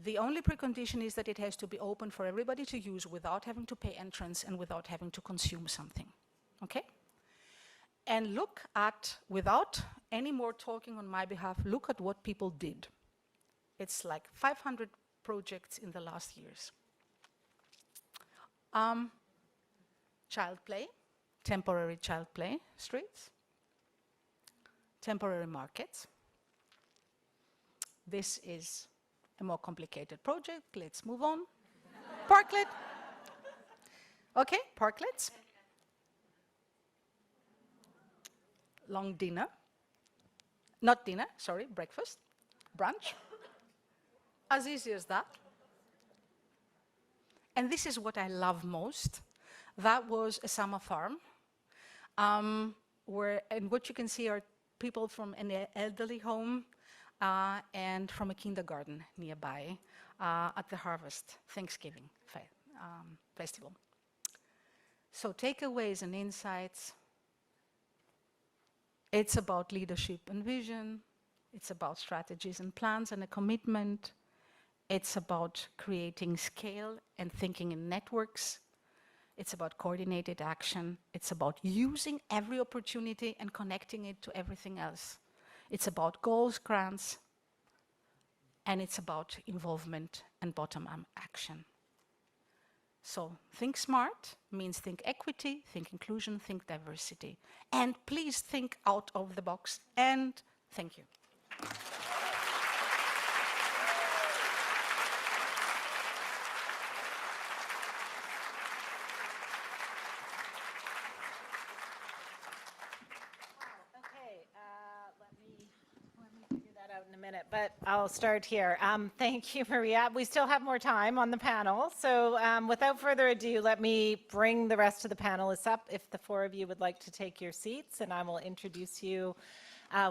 The only precondition is that it has to be open for everybody to use without having to pay entrance and without having to consume something, okay? And look at, without any more talking on my behalf, look at what people did. It's like 500 projects in the last years. Child play, temporary child play streets, temporary markets. This is a more complicated project. Let's move on. Parklet. Okay, parklets. Long dinner. Not dinner, sorry, breakfast, brunch. As easy as that. And this is what I love most. That was a summer farm, and what you can see are people from an elderly home and from a kindergarten nearby at the Harvest Thanksgiving festival. So takeaways and insights. It's about leadership and vision. It's about strategies and plans and a commitment. It's about creating scale and thinking in networks. It's about coordinated action. It's about using every opportunity and connecting it to everything else. It's about goals, grants, and it's about involvement and bottom-up action. So think smart means think equity, think inclusion, think diversity. And please think out of the box, and thank you. In a minute, but I'll start here. Thank you, Maria. We still have more time on the panel, so without further ado, let me bring the rest of the panelists up. If the four of you would like to take your seats, and I will introduce you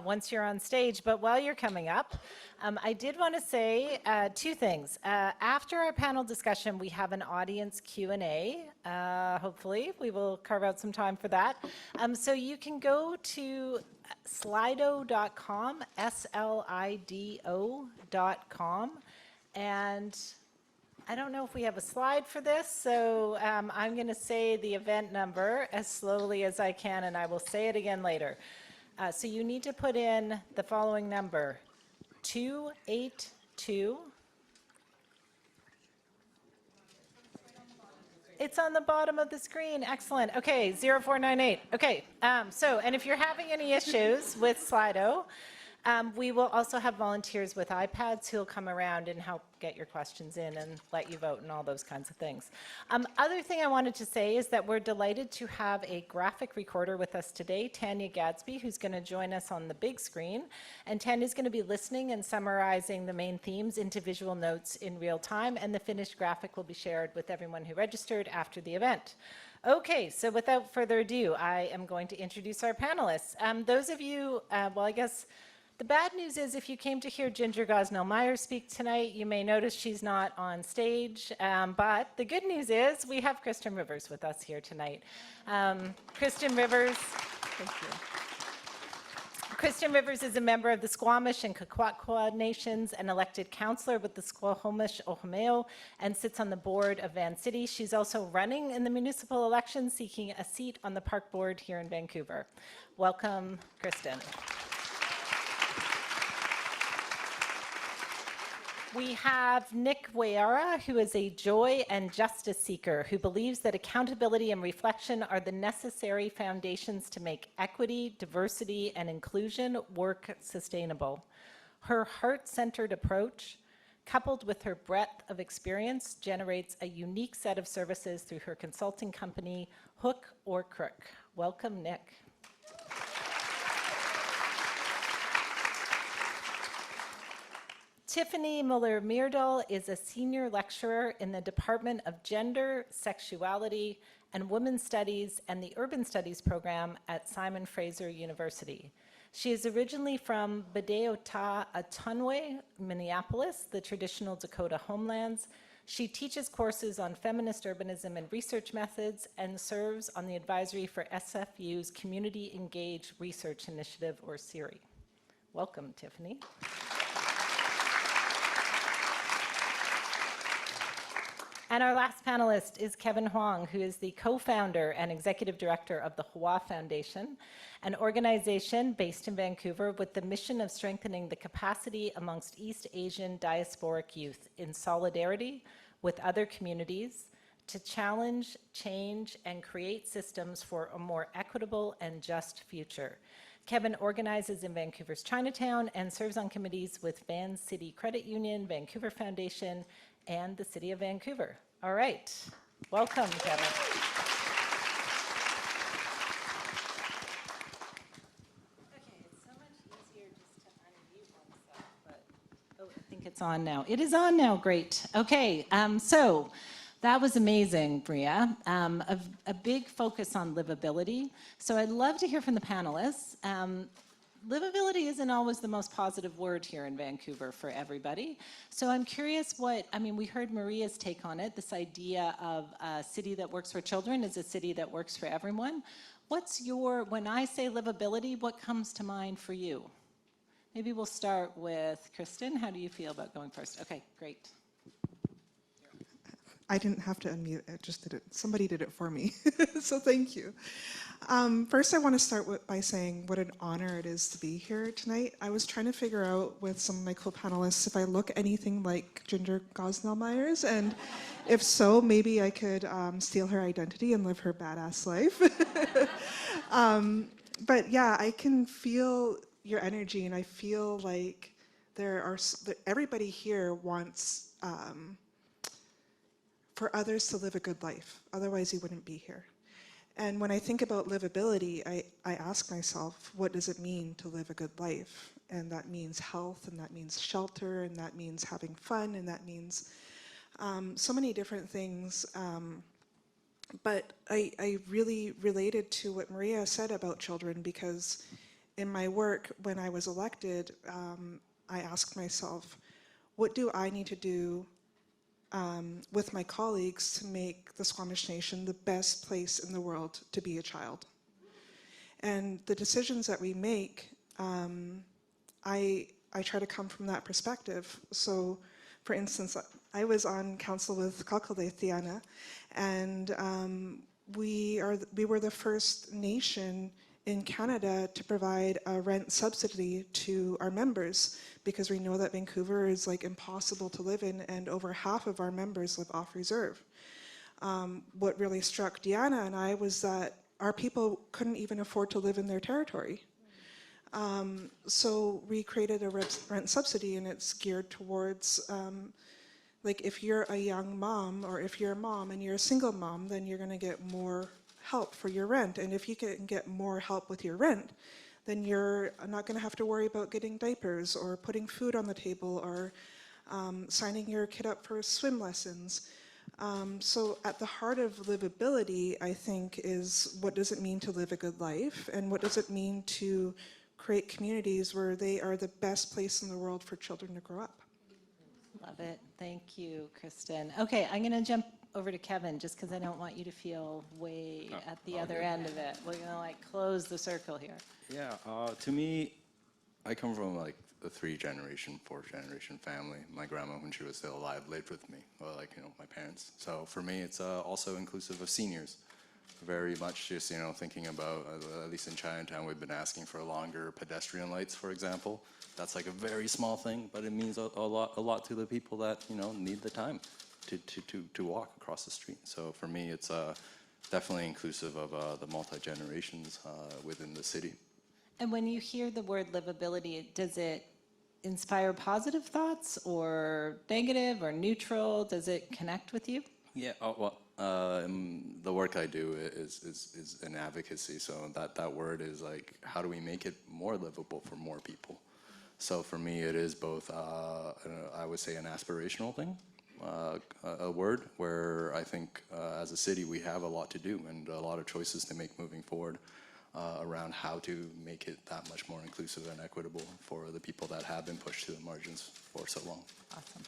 once you're on stage. But while you're coming up, I did want to say two things. After our panel discussion, we have an audience Q&A. Hopefully, we will carve out some time for that. So you can go to slido.com, SLIDO.com, and I don't know if we have a slide for this, so I'm going to say the event number as slowly as I can, and I will say it again later. So you need to put in the following number, 282. It's on the bottom of the screen. Excellent. Okay, 0498. Okay, and if you're having any issues with Slido, we will also have volunteers with iPads who'll come around and help get your questions in and let you vote and all those kinds of things. Other thing I wanted to say is that we're delighted to have a graphic recorder with us today, Tanya Gadsby, who's going to join us on the big screen. And Tanya's going to be listening and summarizing the main themes into visual notes in real time, and the finished graphic will be shared with everyone who registered after the event. Okay, so without further ado, I am going to introduce our panelists. Those of you, well, I guess, the bad news is if you came to hear Ginger Gosnell-Meyer speak tonight, you may notice she's not on stage. But the good news is we have Kristen Rivers with us here tonight. Kristen Rivers, thank you. Kristen Rivers is a member of the Squamish and Kwakwakwa Nations, an elected councillor with the Squamish Ohomeo, and sits on the board of Van City. She's also running in the municipal election, seeking a seat on the park board here in Vancouver. Welcome, Kristen. We have Nick Wayara, who is a joy and justice seeker who believes that accountability and reflection are the necessary foundations to make equity, diversity, and inclusion work sustainable. Her heart-centered approach, coupled with her breadth of experience, generates a unique set of services through her consulting company, Hook or Crook. Welcome, Nick. Tiffany Muller Myrdahl is a senior lecturer in the Department of Gender, Sexuality, and Women's Studies and the Urban Studies program at Simon Fraser University. She is originally from Bedeota-Atunwe, Minneapolis, the traditional Dakota homelands. She teaches courses on feminist urbanism and research methods and serves on the advisory for SFU's Community Engaged Research Initiative, or CERI. Welcome, Tiffany. And our last panelist is Kevin Huang, who is the co-founder and executive director of the Hua Foundation, an organization based in Vancouver with the mission of strengthening the capacity amongst East Asian diasporic youth in solidarity with other communities to challenge, change, and create systems for a more equitable and just future. Kevin organizes in Vancouver's Chinatown and serves on committees with Van City Credit Union, Vancouver Foundation, and the City of Vancouver. All right, welcome, Kevin. Okay, it's so much easier just to unmute oneself, but oh, I think it's on now. It is on now, great. Okay, so that was amazing, Bria. A big focus on livability. So I'd love to hear from the panelists. Livability isn't always the most positive word here in Vancouver for everybody. So I'm curious we heard Maria's take on it, this idea of a city that works for children is a city that works for everyone. When I say livability, what comes to mind for you? Maybe we'll start with Kristen. How do you feel about going first? Okay, great. I didn't have to unmute, it just did it. Somebody did it for me, so thank you. First, I want to start by saying what an honor it is to be here tonight. I was trying to figure out with some of my co-panelists if I look anything like Ginger Gosnell-Meyer's, and if so, maybe I could steal her identity and live her badass life. But yeah, I can feel your energy, and I feel like everybody here wants for others to live a good life. Otherwise, you wouldn't be here. And when I think about livability, I ask myself, what does it mean to live a good life? And that means health, and that means shelter, and that means having fun, and that means so many different things. But I really related to what Maria said about children, because in my work, when I was elected, I asked myself, what do I need to do with my colleagues to make the Squamish Nation the best place in the world to be a child? And the decisions that we make, I try to come from that perspective. So, for instance, I was on council with Deanna, and we were the first nation in Canada to provide a rent subsidy to our members, because we know that Vancouver is like impossible to live in, and over half of our members live off reserve. What really struck Deanna and I was that our people couldn't even afford to live in their territory. So we created a rent subsidy, and it's geared towards, like if you're a young mom, or if you're a mom and you're a single mom, then you're gonna get more help for your rent. And if you can get more help with your rent, then you're not gonna have to worry about getting diapers or putting food on the table or signing your kid up for swim lessons. So at the heart of livability, I think, is what does it mean to live a good life, and what does it mean to create communities where they are the best place in the world for children to grow up. Love it. Thank you, Kristen. Okay, I'm going to jump over to Kevin, just because I don't want you to feel way at the other end of it. We're going to like close the circle here. Yeah, to me, I come from like a 3-generation, 4th-generation family. My grandma, when she was still alive, lived with me, or like, you know, my parents. So for me, it's also inclusive of seniors. Very much just, you know, thinking about, at least in Chinatown, we've been asking for longer pedestrian lights, for example. That's like a very small thing, but it means a lot to the people that, you know, need the time to walk across the street. So for me, it's definitely inclusive of the multi-generations within the city. And when you hear the word livability, does it inspire positive thoughts or negative or neutral? Does it connect with you? Yeah, the work I do is an advocacy, so that word is like, how do we make it more livable for more people? So for me, it is both, I would say, an aspirational thing, a word where I think as a city we have a lot to do and a lot of choices to make moving forward around how to make it that much more inclusive and equitable for the people that have been pushed to the margins for so long. Awesome.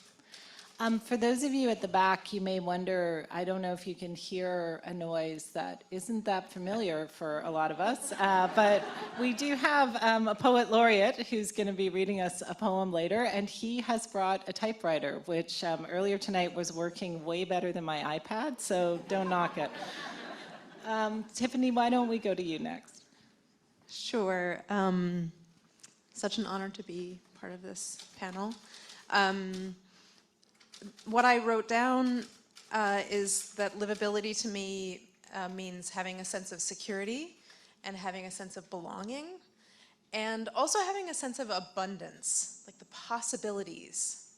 For those of you at the back, you may wonder, I don't know if you can hear a noise that isn't that familiar for a lot of us, but we do have a poet laureate who's going to be reading us a poem later, and he has brought a typewriter, which earlier tonight was working way better than my iPad, so don't knock it. Tiffany, why don't we go to you next? Sure. Such an honor to be part of this panel. What I wrote down is that livability to me means having a sense of security and having a sense of belonging, and also having a sense of abundance, like the possibilities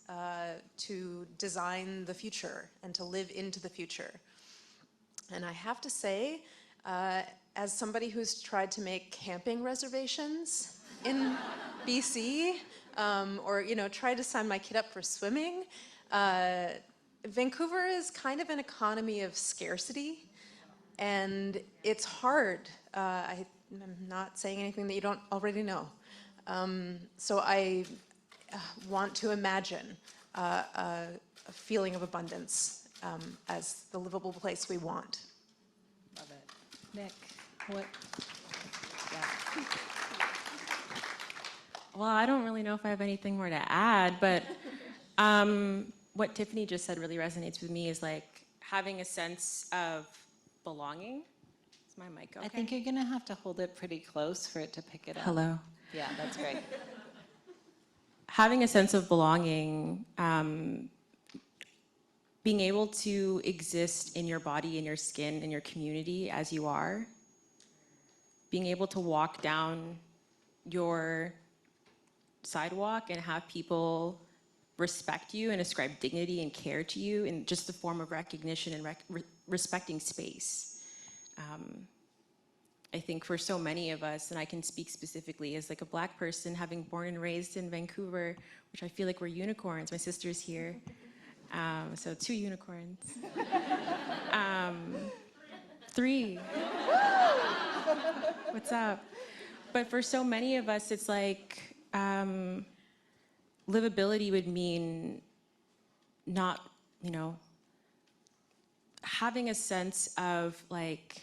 to design the future and to live into the future. And I have to say, as somebody who's tried to make camping reservations in BC, or, you know, tried to sign my kid up for swimming, Vancouver is kind of an economy of scarcity, and it's hard. I'm not saying anything that you don't already know. So I want to imagine a feeling of abundance as the livable place we want. Love it. Nick, what? Yeah. Well, I don't really know if I have anything more to add, but what Tiffany just said really resonates with me, is like having a sense of belonging. Is my mic okay? I think you're going to have to hold it pretty close for it to pick it up. Hello. Yeah, that's great. Having a sense of belonging, being able to exist in your body, in your skin, in your community as you are, being able to walk down your sidewalk and have people respect you and ascribe dignity and care to you in just the form of recognition and respecting space. I think for so many of us, and I can speak specifically as like a Black person having born and raised in Vancouver, which I feel like we're unicorns. My sister's here, so 2 unicorns. 3. What's up? But for so many of us, it's like, livability would mean not, you know, having a sense of like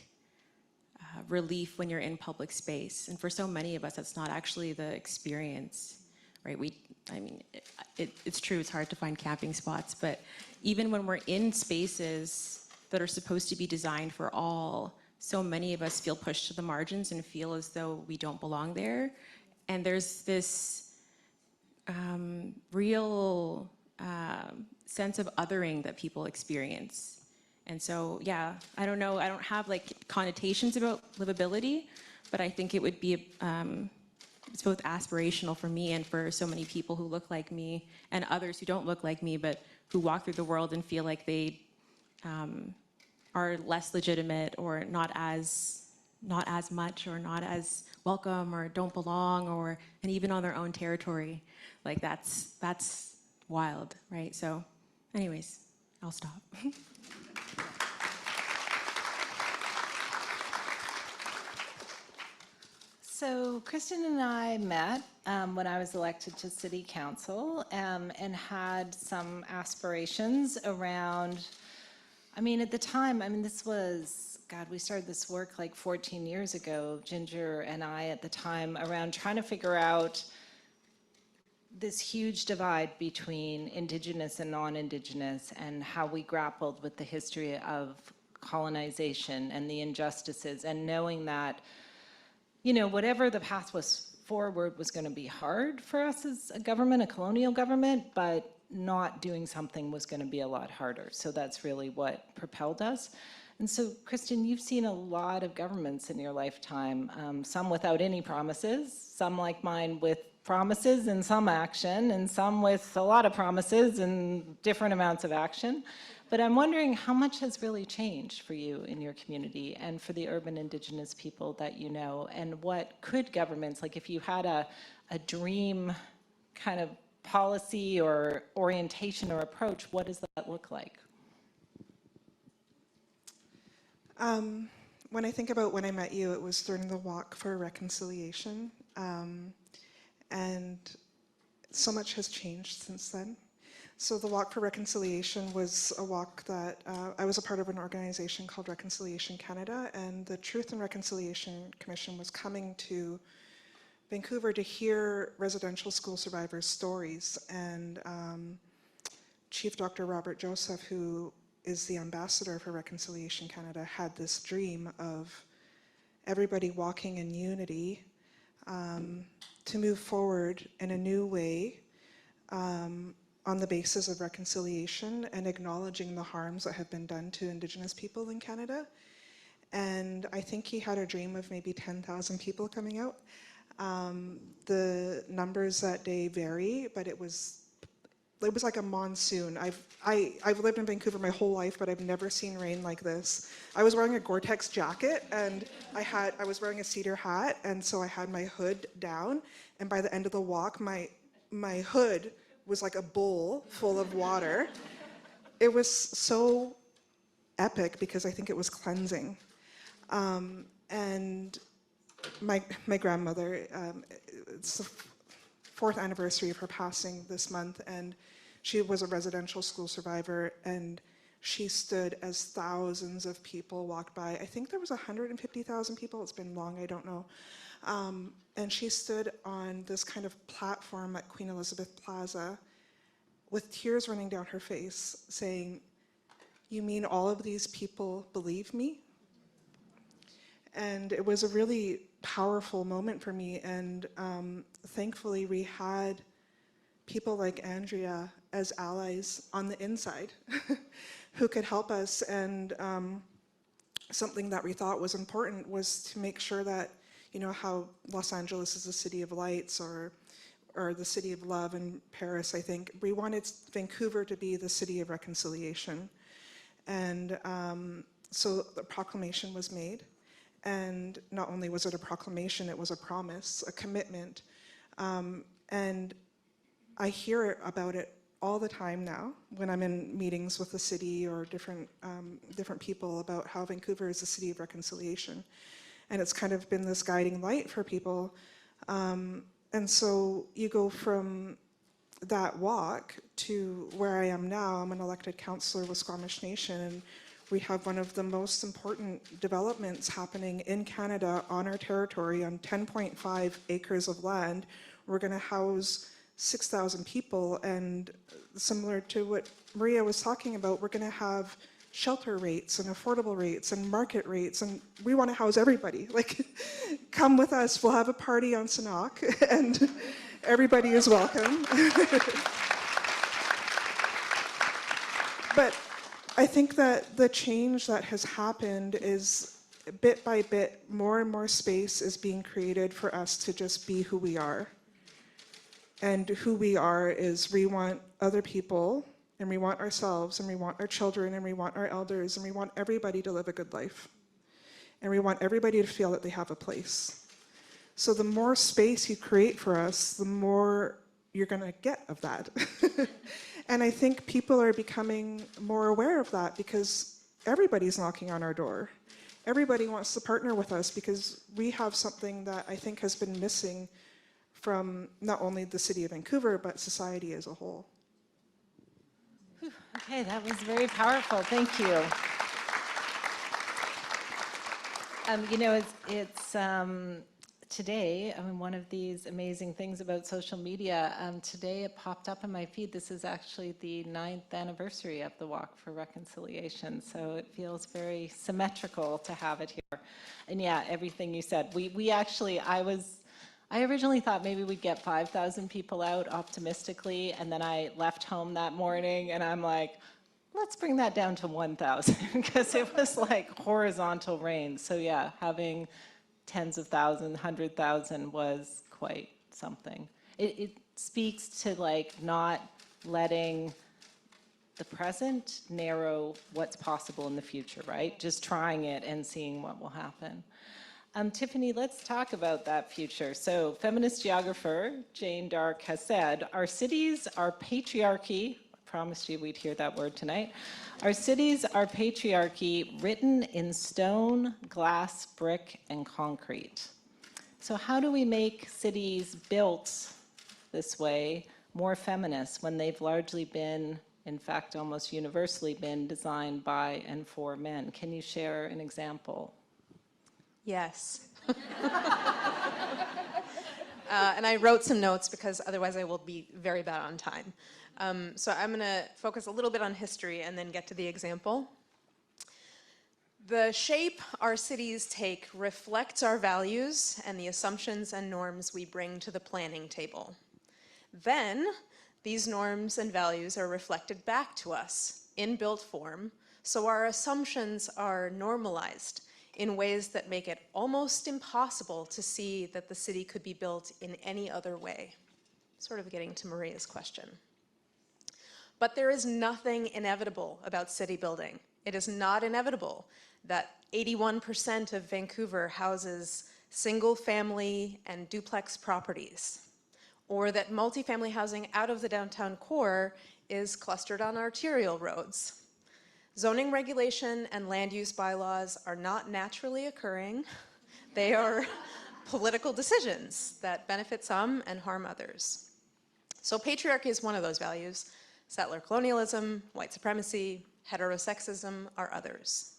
relief when you're in public space. And for so many of us, that's not actually the experience, right? It's true, it's hard to find camping spots, but even when we're in spaces that are supposed to be designed for all, so many of us feel pushed to the margins and feel as though we don't belong there. And there's this real sense of othering that people experience. And so, yeah, I don't know, I don't have like connotations about livability, but I think it would be, it's both aspirational for me and for so many people who look like me and others who don't look like me, but who walk through the world and feel like they are less legitimate or not as much or not as welcome or don't belong, or and even on their own territory. Like that's wild, right? So anyways, I'll stop. So Kristen and I met when I was elected to City Council and had some aspirations around, at the time, this was, God, we started this work like 14 years ago, Ginger and I at the time, around trying to figure out this huge divide between Indigenous and non-Indigenous and how we grappled with the history of colonization and the injustices, and knowing that whatever the path was forward was going to be hard for us as a government, a colonial government, but not doing something was going to be a lot harder. So that's really what propelled us. And so, Kristen, you've seen a lot of governments in your lifetime, some without any promises, some like mine with promises and some action, and some with a lot of promises and different amounts of action. But I'm wondering how much has really changed for you in your community and for the urban Indigenous people that you know, and what could governments, like if you had a dream kind of policy or orientation or approach, what does that look like? When I think about when I met you, it was during the Walk for Reconciliation, and so much has changed since then. So the Walk for Reconciliation was a walk that I was a part of an organization called Reconciliation Canada, and the Truth and Reconciliation Commission was coming to Vancouver to hear residential school survivors' stories. And Chief Dr. Robert Joseph, who is the ambassador for Reconciliation Canada, had this dream of everybody walking in unity to move forward in a new way on the basis of reconciliation and acknowledging the harms that have been done to Indigenous people in Canada. And I think he had a dream of maybe 10,000 people coming out. The numbers that day vary, but it was like a monsoon. I've lived in Vancouver my whole life, but I've never seen rain like this. I was wearing a Gore-Tex jacket, and I was wearing a cedar hat, and so I had my hood down, and by the end of the walk, my hood was like a bowl full of water. It was so epic because I think it was cleansing. And my grandmother, it's the 4th anniversary of her passing this month, and she was a residential school survivor, and she stood as thousands of people walked by. I think there was 150,000 people. It's been long, I don't know. And she stood on this kind of platform at Queen Elizabeth Plaza with tears running down her face saying, "You mean all of these people believe me?" And it was a really powerful moment for me, and thankfully we had people like Andrea as allies on the inside who could help us. And something that we thought was important was to make sure that, how Los Angeles is a city of lights, or the city of love, and Paris, I think, we wanted Vancouver to be the city of reconciliation. And so the proclamation was made. And not only was it a proclamation, it was a promise, a commitment. And I hear about it all the time now when I'm in meetings with the city or different people about how Vancouver is a city of reconciliation. And it's kind of been this guiding light for people. And so you go from that walk to where I am now. I'm an elected councillor with Squamish Nation, and we have one of the most important developments happening in Canada on our territory on 10.5 acres of land. We're going to house 6,000 people, and similar to what Maria was talking about, we're going to have shelter rates and affordable rates and market rates, and we want to house everybody. Like, come with us, we'll have a party on Sanok, and everybody is welcome. But I think that the change that has happened is bit by bit, more and more space is being created for us to just be who we are. And who we are is we want other people, and we want ourselves, and we want our children, and we want our elders, and we want everybody to live a good life. And we want everybody to feel that they have a place. So the more space you create for us, the more you're going to get of that. And I think people are becoming more aware of that because everybody's knocking on our door. Everybody wants to partner with us because we have something that I think has been missing from not only the city of Vancouver, but society as a whole. Okay, that was very powerful. Thank you. You know, it's today, I mean, one of these amazing things about social media, today it popped up in my feed. This is actually the 9th anniversary of the Walk for Reconciliation, so it feels very symmetrical to have it here. And yeah, everything you said. We actually, I originally thought maybe we'd get 5,000 people out optimistically, and then I left home that morning and I'm like, let's bring that down to 1,000 because it was like horizontal rain. So yeah, having tens of thousands, 100,000 was quite something. It speaks to like not letting the present narrow what's possible in the future, right? Just trying it and seeing what will happen. Tiffany, let's talk about that future. So feminist geographer Jane Dark has said, our cities are patriarchy. I promised you we'd hear that word tonight. Our cities are patriarchy written in stone, glass, brick, and concrete. So how do we make cities built this way more feminist when they've largely been, in fact, almost universally been designed by and for men? Can you share an example? Yes. And I wrote some notes because otherwise I will be very bad on time. So I'm going to focus a little bit on history and then get to the example. The shape our cities take reflects our values and the assumptions and norms we bring to the planning table. Then, these norms and values are reflected back to us in built form, so our assumptions are normalized in ways that make it almost impossible to see that the city could be built in any other way. Sort of getting to Maria's question. But there is nothing inevitable about city building. It is not inevitable that 81% of Vancouver houses single-family and duplex properties, or that multifamily housing out of the downtown core is clustered on arterial roads. Zoning regulation and land use bylaws are not naturally occurring. They are political decisions that benefit some and harm others. So patriarchy is one of those values. Settler colonialism, white supremacy, heterosexism are others.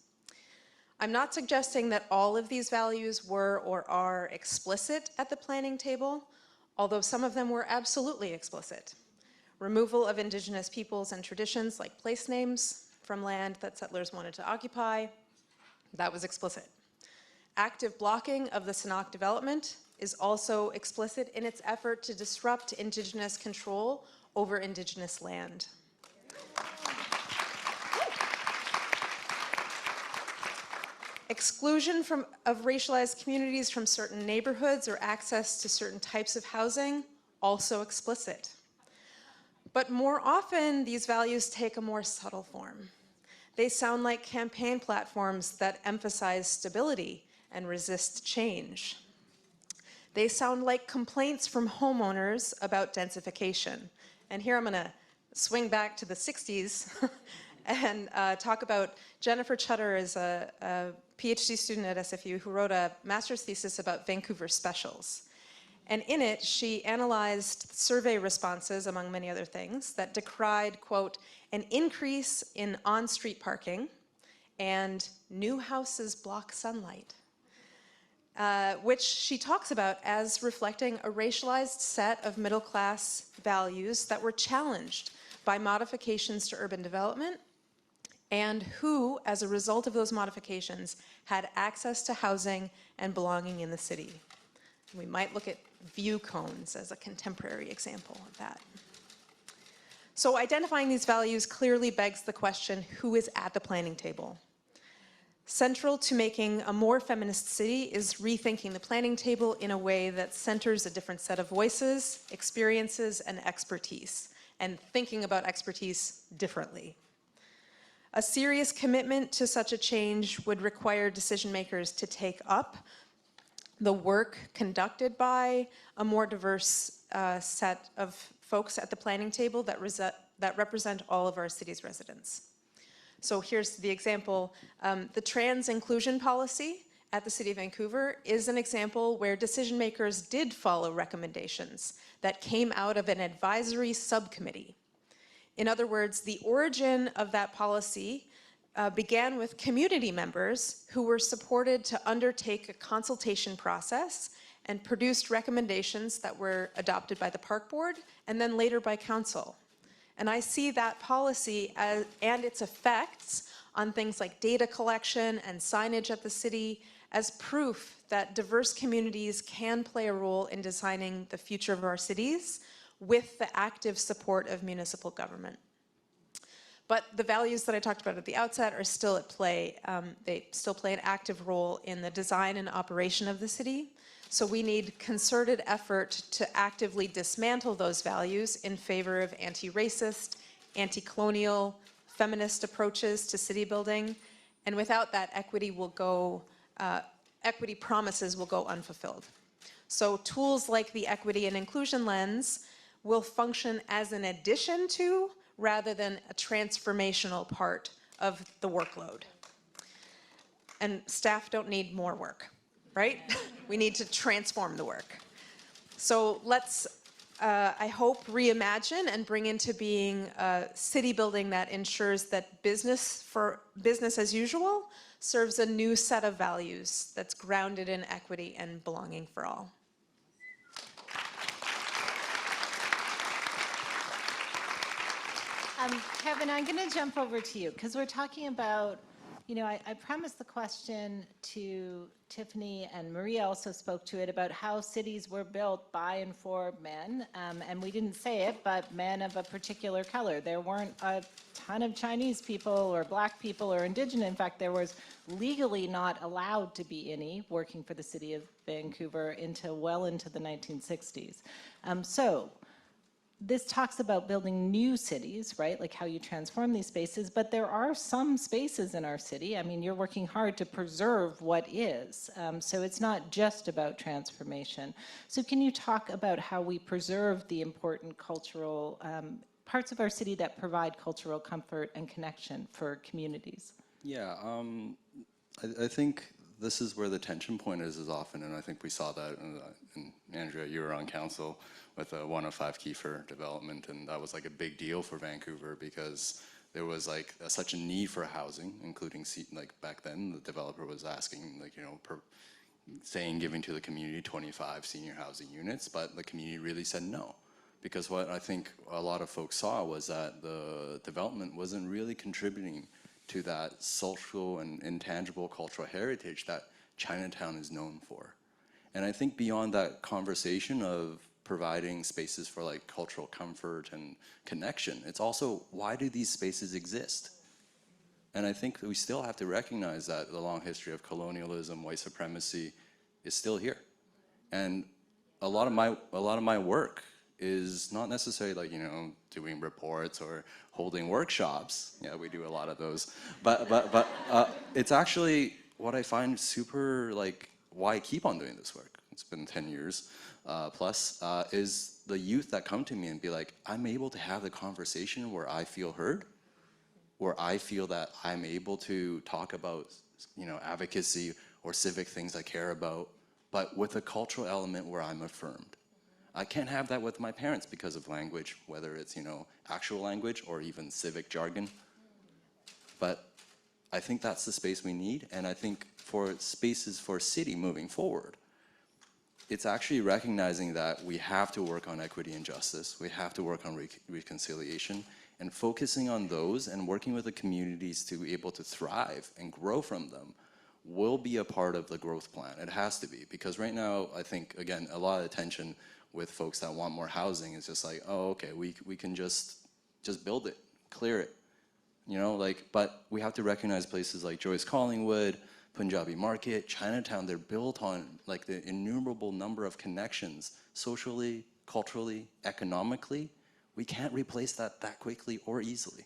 I'm not suggesting that all of these values were or are explicit at the planning table, although some of them were absolutely explicit. Removal of Indigenous peoples and traditions like place names from land that settlers wanted to occupy, that was explicit. Active blocking of the Sanok development is also explicit in its effort to disrupt Indigenous control over Indigenous land. Exclusion of racialized communities from certain neighborhoods or access to certain types of housing, also explicit. But more often, these values take a more subtle form. They sound like campaign platforms that emphasize stability and resist change. They sound like complaints from homeowners about densification. And here I'm going to swing back to the 60s and talk about Jennifer Chutter is a PhD student at SFU who wrote a master's thesis about Vancouver specials. And in it, she analyzed survey responses, among many other things, that decried, quote, an increase in on-street parking and new houses block sunlight. which she talks about as reflecting a racialized set of middle-class values that were challenged by modifications to urban development, and who, as a result of those modifications, had access to housing and belonging in the city. We might look at view cones as a contemporary example of that. So identifying these values clearly begs the question, who is at the planning table? Central to making a more feminist city is rethinking the planning table in a way that centers a different set of voices, experiences, and expertise, and thinking about expertise differently. A serious commitment to such a change would require decision makers to take up the work conducted by a more diverse set of folks at the planning table that represent all of our city's residents. So here's the example. The trans inclusion policy at the City of Vancouver is an example where decision makers did follow recommendations that came out of an advisory subcommittee. In other words, the origin of that policy began with community members who were supported to undertake a consultation process and produced recommendations that were adopted by the park board and then later by council. And I see that policy and its effects on things like data collection and signage at the city as proof that diverse communities can play a role in designing the future of our cities with the active support of municipal government. But the values that I talked about at the outset are still at play. They still play an active role in the design and operation of the city. So we need concerted effort to actively dismantle those values in favor of anti-racist, anti-colonial, feminist approaches to city building. And without that, equity promises will go unfulfilled. So tools like the equity and inclusion lens will function as an addition to, rather than a transformational part of the workload. And staff don't need more work, right? We need to transform the work. So let's, I hope, reimagine and bring into being city building that ensures that business as usual serves a new set of values that's grounded in equity and belonging for all. Kevin, I'm going to jump over to you because we're talking about, I promised the question to Tiffany, and Maria also spoke to it, about how cities were built by and for men. And we didn't say it, but men of a particular color. There weren't a ton of Chinese people or Black people or Indigenous. In fact, there was legally not allowed to be any working for the city of Vancouver until well into the 1960s. So this talks about building new cities, right? Like how you transform these spaces, but there are some spaces in our city. I mean, you're working hard to preserve what is. So it's not just about transformation. So can you talk about how we preserve the important cultural parts of our city that provide cultural comfort and connection for communities? Yeah, I think this is where the tension point is often, and I think we saw that, and Andrea, you were on council with a 105 Kiefer development, and that was like a big deal for Vancouver because there was like such a need for housing, including like back then the developer was asking, like, giving to the community 25 senior housing units, but the community really said no. Because what I think a lot of folks saw was that the development wasn't really contributing to that social and intangible cultural heritage that Chinatown is known for. And I think beyond that conversation of providing spaces for like cultural comfort and connection, it's also, why do these spaces exist? And I think we still have to recognize that the long history of colonialism, white supremacy is still here. And a lot of my work is not necessarily like, doing reports or holding workshops. Yeah, we do a lot of those. But it's actually what I find super, like, why I keep on doing this work. It's been 10 years plus, is the youth that come to me and be like, I'm able to have the conversation where I feel heard, where I feel that I'm able to talk about, advocacy or civic things I care about, but with a cultural element where I'm affirmed. I can't have that with my parents because of language, whether it's, actual language or even civic jargon. But I think that's the space we need. And I think for spaces for city moving forward. It's actually recognizing that we have to work on equity and justice, we have to work on reconciliation, and focusing on those and working with the communities to be able to thrive and grow from them will be a part of the growth plan. It has to be, because right now, I think, again, a lot of attention with folks that want more housing is just like, oh, okay, we can just build it, clear it, you know, like, but we have to recognize places like Joyce Collingwood, Punjabi Market, Chinatown, they're built on like the innumerable number of connections, socially, culturally, economically. We can't replace that quickly or easily.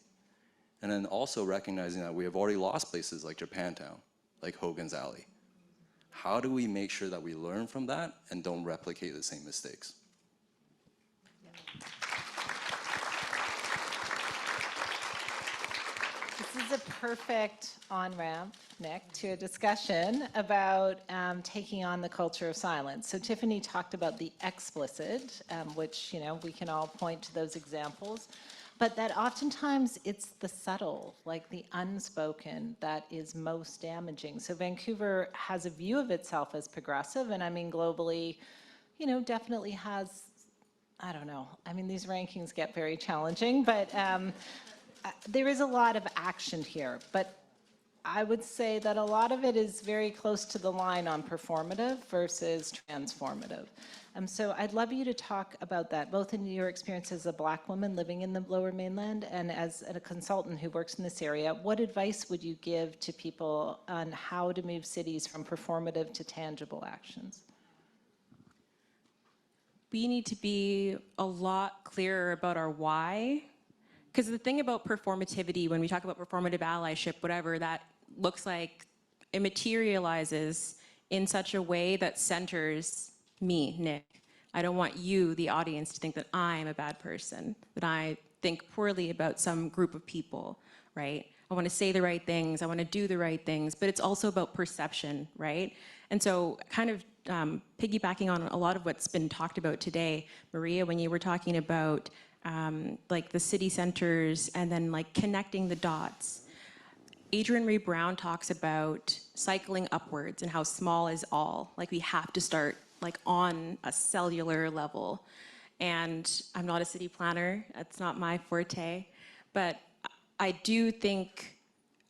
And then also recognizing that we have already lost places like Japantown, like Hogan's Alley. How do we make sure that we learn from that and don't replicate the same mistakes? This is a perfect on-ramp, Nick, to a discussion about taking on the culture of silence. So Tiffany talked about the explicit, which, you know, we can all point to those examples, but that oftentimes it's the subtle, like the unspoken, that is most damaging. So Vancouver has a view of itself as progressive, and I mean globally, you know, definitely has, I don't know, I mean these rankings get very challenging, but there is a lot of action here, but I would say that a lot of it is very close to the line on performative versus transformative. So I'd love you to talk about that, both in your experience as a Black woman living in the Lower Mainland and as a consultant who works in this area. What advice would you give to people on how to move cities from performative to tangible actions? We need to be a lot clearer about our why. Because the thing about performativity, when we talk about performative allyship, whatever that looks like, it materializes in such a way that centers me, Nick. I don't want you, the audience, to think that I'm a bad person, that I think poorly about some group of people, right? I want to say the right things, I want to do the right things, but it's also about perception, right? And so kind of piggybacking on a lot of what's been talked about today, Maria, when you were talking about like the city centers and then like connecting the dots. Adrienne Ray Brown talks about cycling upwards and how small is all. Like we have to start like on a cellular level. And I'm not a city planner, that's not my forte, but I do think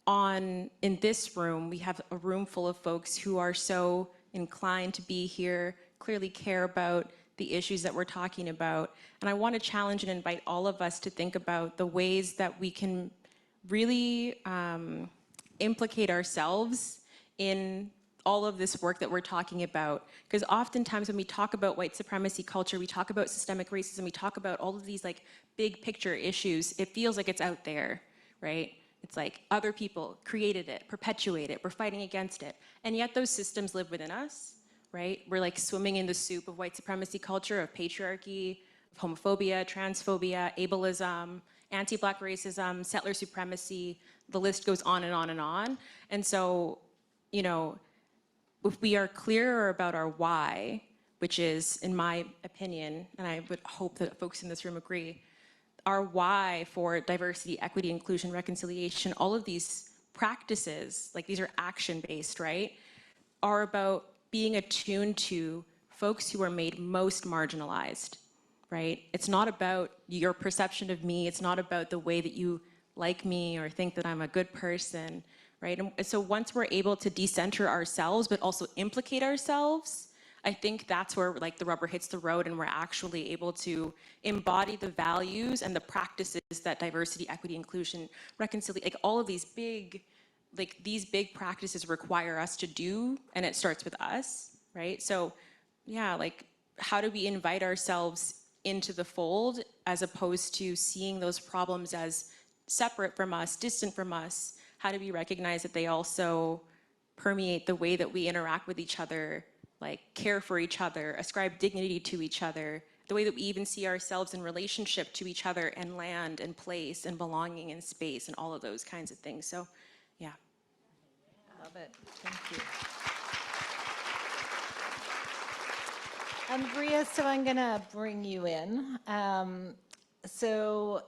in this room, we have a room full of folks who are so inclined to be here, clearly care about the issues that we're talking about. And I want to challenge and invite all of us to think about the ways that we can really implicate ourselves in all of this work that we're talking about. Because oftentimes when we talk about white supremacy culture, we talk about systemic racism, we talk about all of these like big picture issues, it feels like it's out there, right? It's like other people created it, perpetuate it, we're fighting against it. And yet those systems live within us, right? We're like swimming in the soup of white supremacy culture, of patriarchy, of homophobia, transphobia, ableism, anti-Black racism, settler supremacy, the list goes on and on and on. And so, you know, if we are clearer about our why, which is, in my opinion, and I would hope that folks in this room agree, our why for diversity, equity, inclusion, reconciliation, all of these practices, like these are action-based, right, are about being attuned to folks who are made most marginalized, right? It's not about your perception of me, it's not about the way that you like me or think that I'm a good person, right? And so once we're able to decenter ourselves, but also implicate ourselves, I think that's where like the rubber hits the road and we're actually able to embody the values and the practices that diversity, equity, inclusion, reconciliation, like all of these big, like these big practices require us to do, and it starts with us, right? So yeah, like how do we invite ourselves into the fold as opposed to seeing those problems as separate from us, distant from us? How do we recognize that they also permeate the way that we interact with each other, like care for each other, ascribe dignity to each other, the way that we even see ourselves in relationship to each other and land and place and belonging and space and all of those kinds of things. So, yeah. Love it. Thank you. Bria, so I'm going to bring you in. So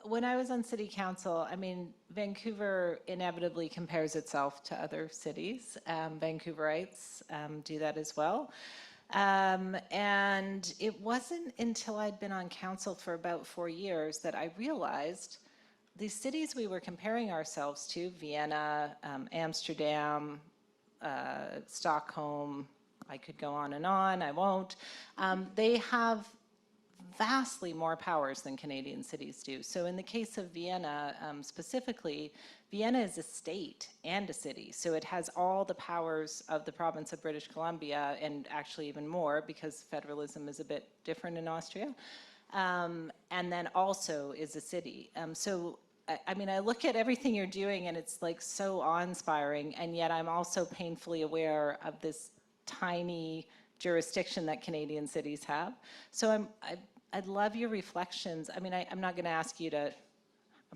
when I was on city council, I mean, Vancouver inevitably compares itself to other cities. Vancouverites do that as well. And it wasn't until I'd been on council for about 4 years that I realized these cities we were comparing ourselves to, Vienna, Amsterdam, Stockholm, I could go on and on, I won't. They have vastly more powers than Canadian cities do. So in the case of Vienna specifically, Vienna is a state and a city. So it has all the powers of the province of British Columbia, and actually even more because federalism is a bit different in Austria. And then also is a city. So I mean, I look at everything you're doing and it's like so awe-inspiring, and yet I'm also painfully aware of this tiny jurisdiction that Canadian cities have. So I'd love your reflections. I mean, I'm not going to ask you to,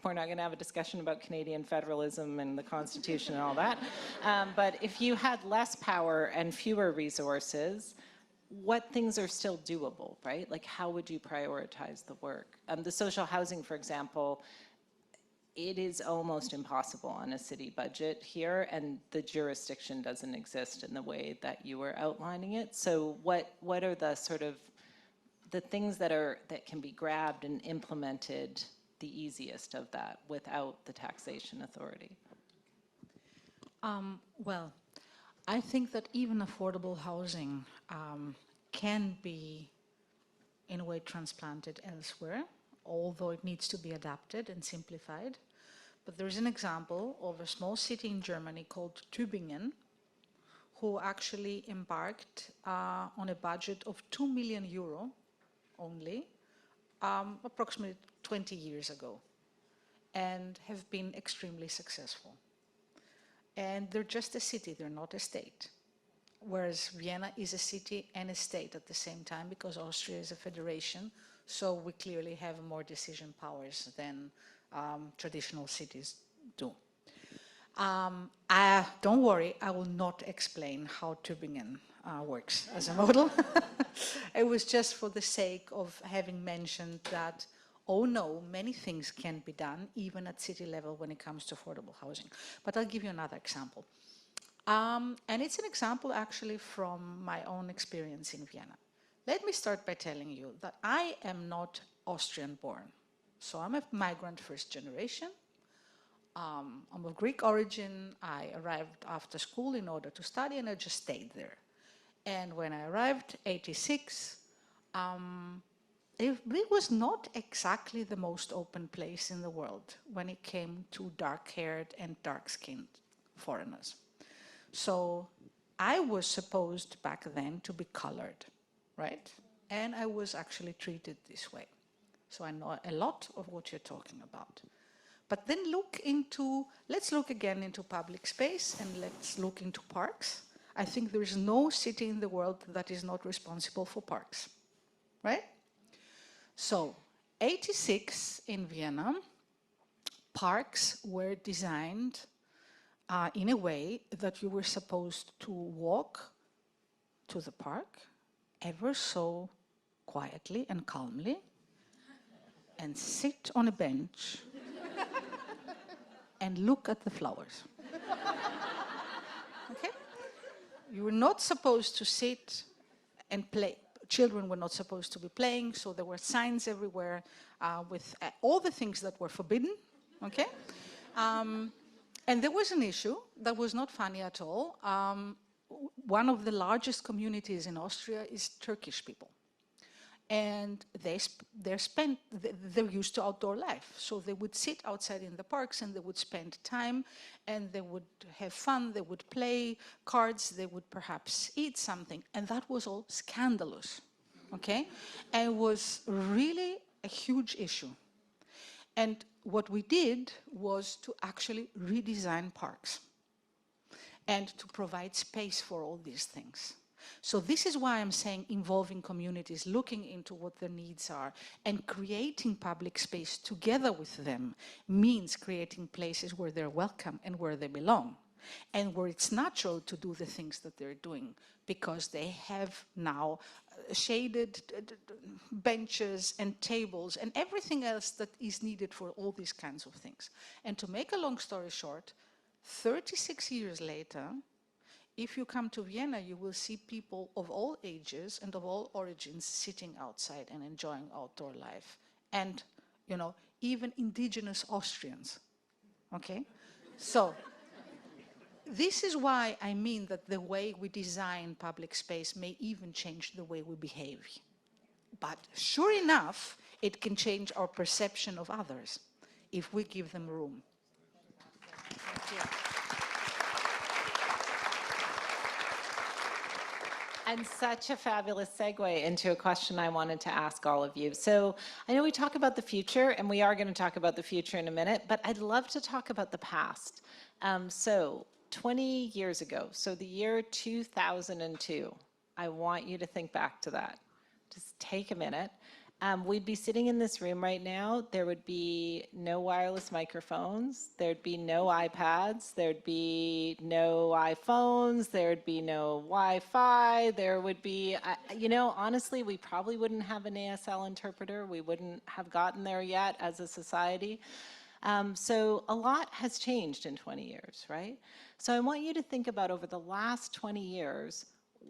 we're not going to have a discussion about Canadian federalism and the Constitution and all that. But if you had less power and fewer resources, what things are still doable, right? Like, how would you prioritize the work? The social housing, for example, it is almost impossible on a city budget here, and the jurisdiction doesn't exist in the way that you were outlining it. So what are the sort of the things that can be grabbed and implemented the easiest of that without the taxation authority? Well, I think that even affordable housing can be, in a way, transplanted elsewhere, although it needs to be adapted and simplified. But there's an example of a small city in Germany called Tübingen, who actually embarked on a budget of 2 million euro only, approximately 20 years ago, and have been extremely successful. And they're just a city, they're not a state. Whereas Vienna is a city and a state at the same time, because Austria is a federation, so we clearly have more decision powers than traditional cities do. Don't worry, I will not explain how Tübingen works as a model. It was just for the sake of having mentioned that, oh no, many things can be done, even at city level when it comes to affordable housing. But I'll give you another example. And it's an example actually from my own experience in Vienna. Let me start by telling you that I am not Austrian born. So I'm a migrant first generation. I'm of Greek origin. I arrived after school in order to study, and I just stayed there. And when I arrived, 86, it was not exactly the most open place in the world when it came to dark-haired and dark-skinned foreigners. So I was supposed back then to be colored, right? And I was actually treated this way. So I know a lot of what you're talking about. But then let's look again into public space, and let's look into parks. I think there is no city in the world that is not responsible for parks, right? So, 86 in Vienna, parks were designed in a way that you were supposed to walk to the park ever so quietly and calmly and sit on a bench and look at the flowers. Okay? You were not supposed to sit and play. Children were not supposed to be playing, so there were signs everywhere with all the things that were forbidden, okay? And there was an issue that was not funny at all. One of the largest communities in Austria is Turkish people. And they're used to outdoor life. So they would sit outside in the parks and they would spend time and they would have fun, they would play cards, they would perhaps eat something. And that was all scandalous, okay? And it was really a huge issue. And what we did was to actually redesign parks and to provide space for all these things. So this is why I'm saying involving communities, looking into what their needs are, and creating public space together with them means creating places where they're welcome and where they belong, and where it's natural to do the things that they're doing, because they have now shaded benches and tables and everything else that is needed for all these kinds of things. And to make a long story short, 36 years later, if you come to Vienna, you will see people of all ages and of all origins sitting outside and enjoying outdoor life. And, you know, even indigenous Austrians, okay? So, this is why I mean that the way we design public space may even change the way we behave. But sure enough, it can change our perception of others if we give them room. Thank you. And such a fabulous segue into a question I wanted to ask all of you. So I know we talk about the future, and we are going to talk about the future in a minute, but I'd love to talk about the past. So 20 years ago, so the year 2002, I want you to think back to that. Just take a minute. We'd be sitting in this room right now. There would be no wireless microphones. There'd be no iPads. There'd be no iPhones. There'd be no Wi-Fi. There would be, you know, honestly, we probably wouldn't have an ASL interpreter. We wouldn't have gotten there yet as a society. So a lot has changed in 20 years, right? So I want you to think about over the last 20 years,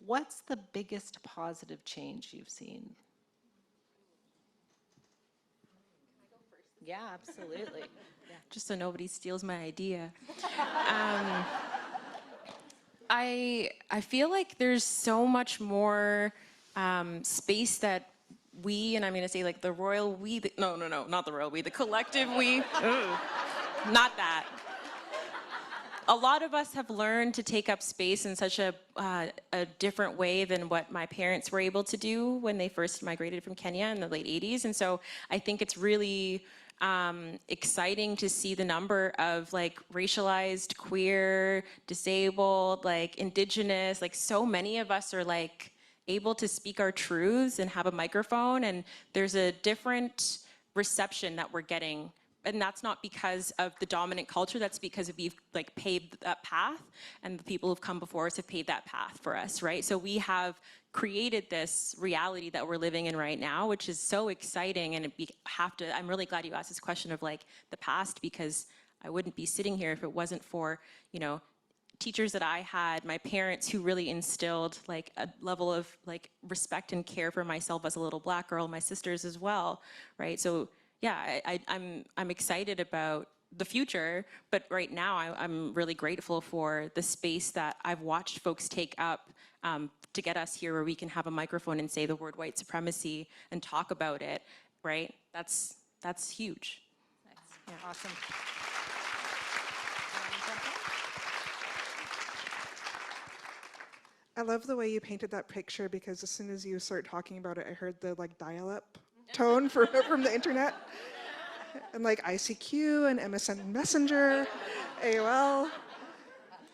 what's the biggest positive change you've seen? Yeah, absolutely. Yeah. Just so nobody steals my idea. I feel like there's so much more space that we, and I'm going to say like the royal we, no, not the royal we, the collective we, not that. A lot of us have learned to take up space in such a different way than what my parents were able to do when they first migrated from Kenya in the late 80s. And so I think it's really exciting to see the number of like racialized, queer, disabled, like indigenous, like so many of us are like able to speak our truths and have a microphone, and there's a different reception that we're getting. And that's not because of the dominant culture, that's because we've like paved that path, and the people who've come before us have paved that path for us, right? So we have created this reality that we're living in right now, which is so exciting. And I'm really glad you asked this question of like the past, because I wouldn't be sitting here if it wasn't for, you know, teachers that I had, my parents who really instilled like a level of like respect and care for myself as a little Black girl, my sisters as well, right? So yeah, I'm excited about the future, but right now I'm really grateful for the space that I've watched folks take up to get us here, where we can have a microphone and say the word white supremacy and talk about it, right? That's huge. Nice. Yeah. Awesome. I love the way you painted that picture, because as soon as you start talking about it, I heard the like dial-up tone from the internet, and like ICQ and MSN Messenger, AOL.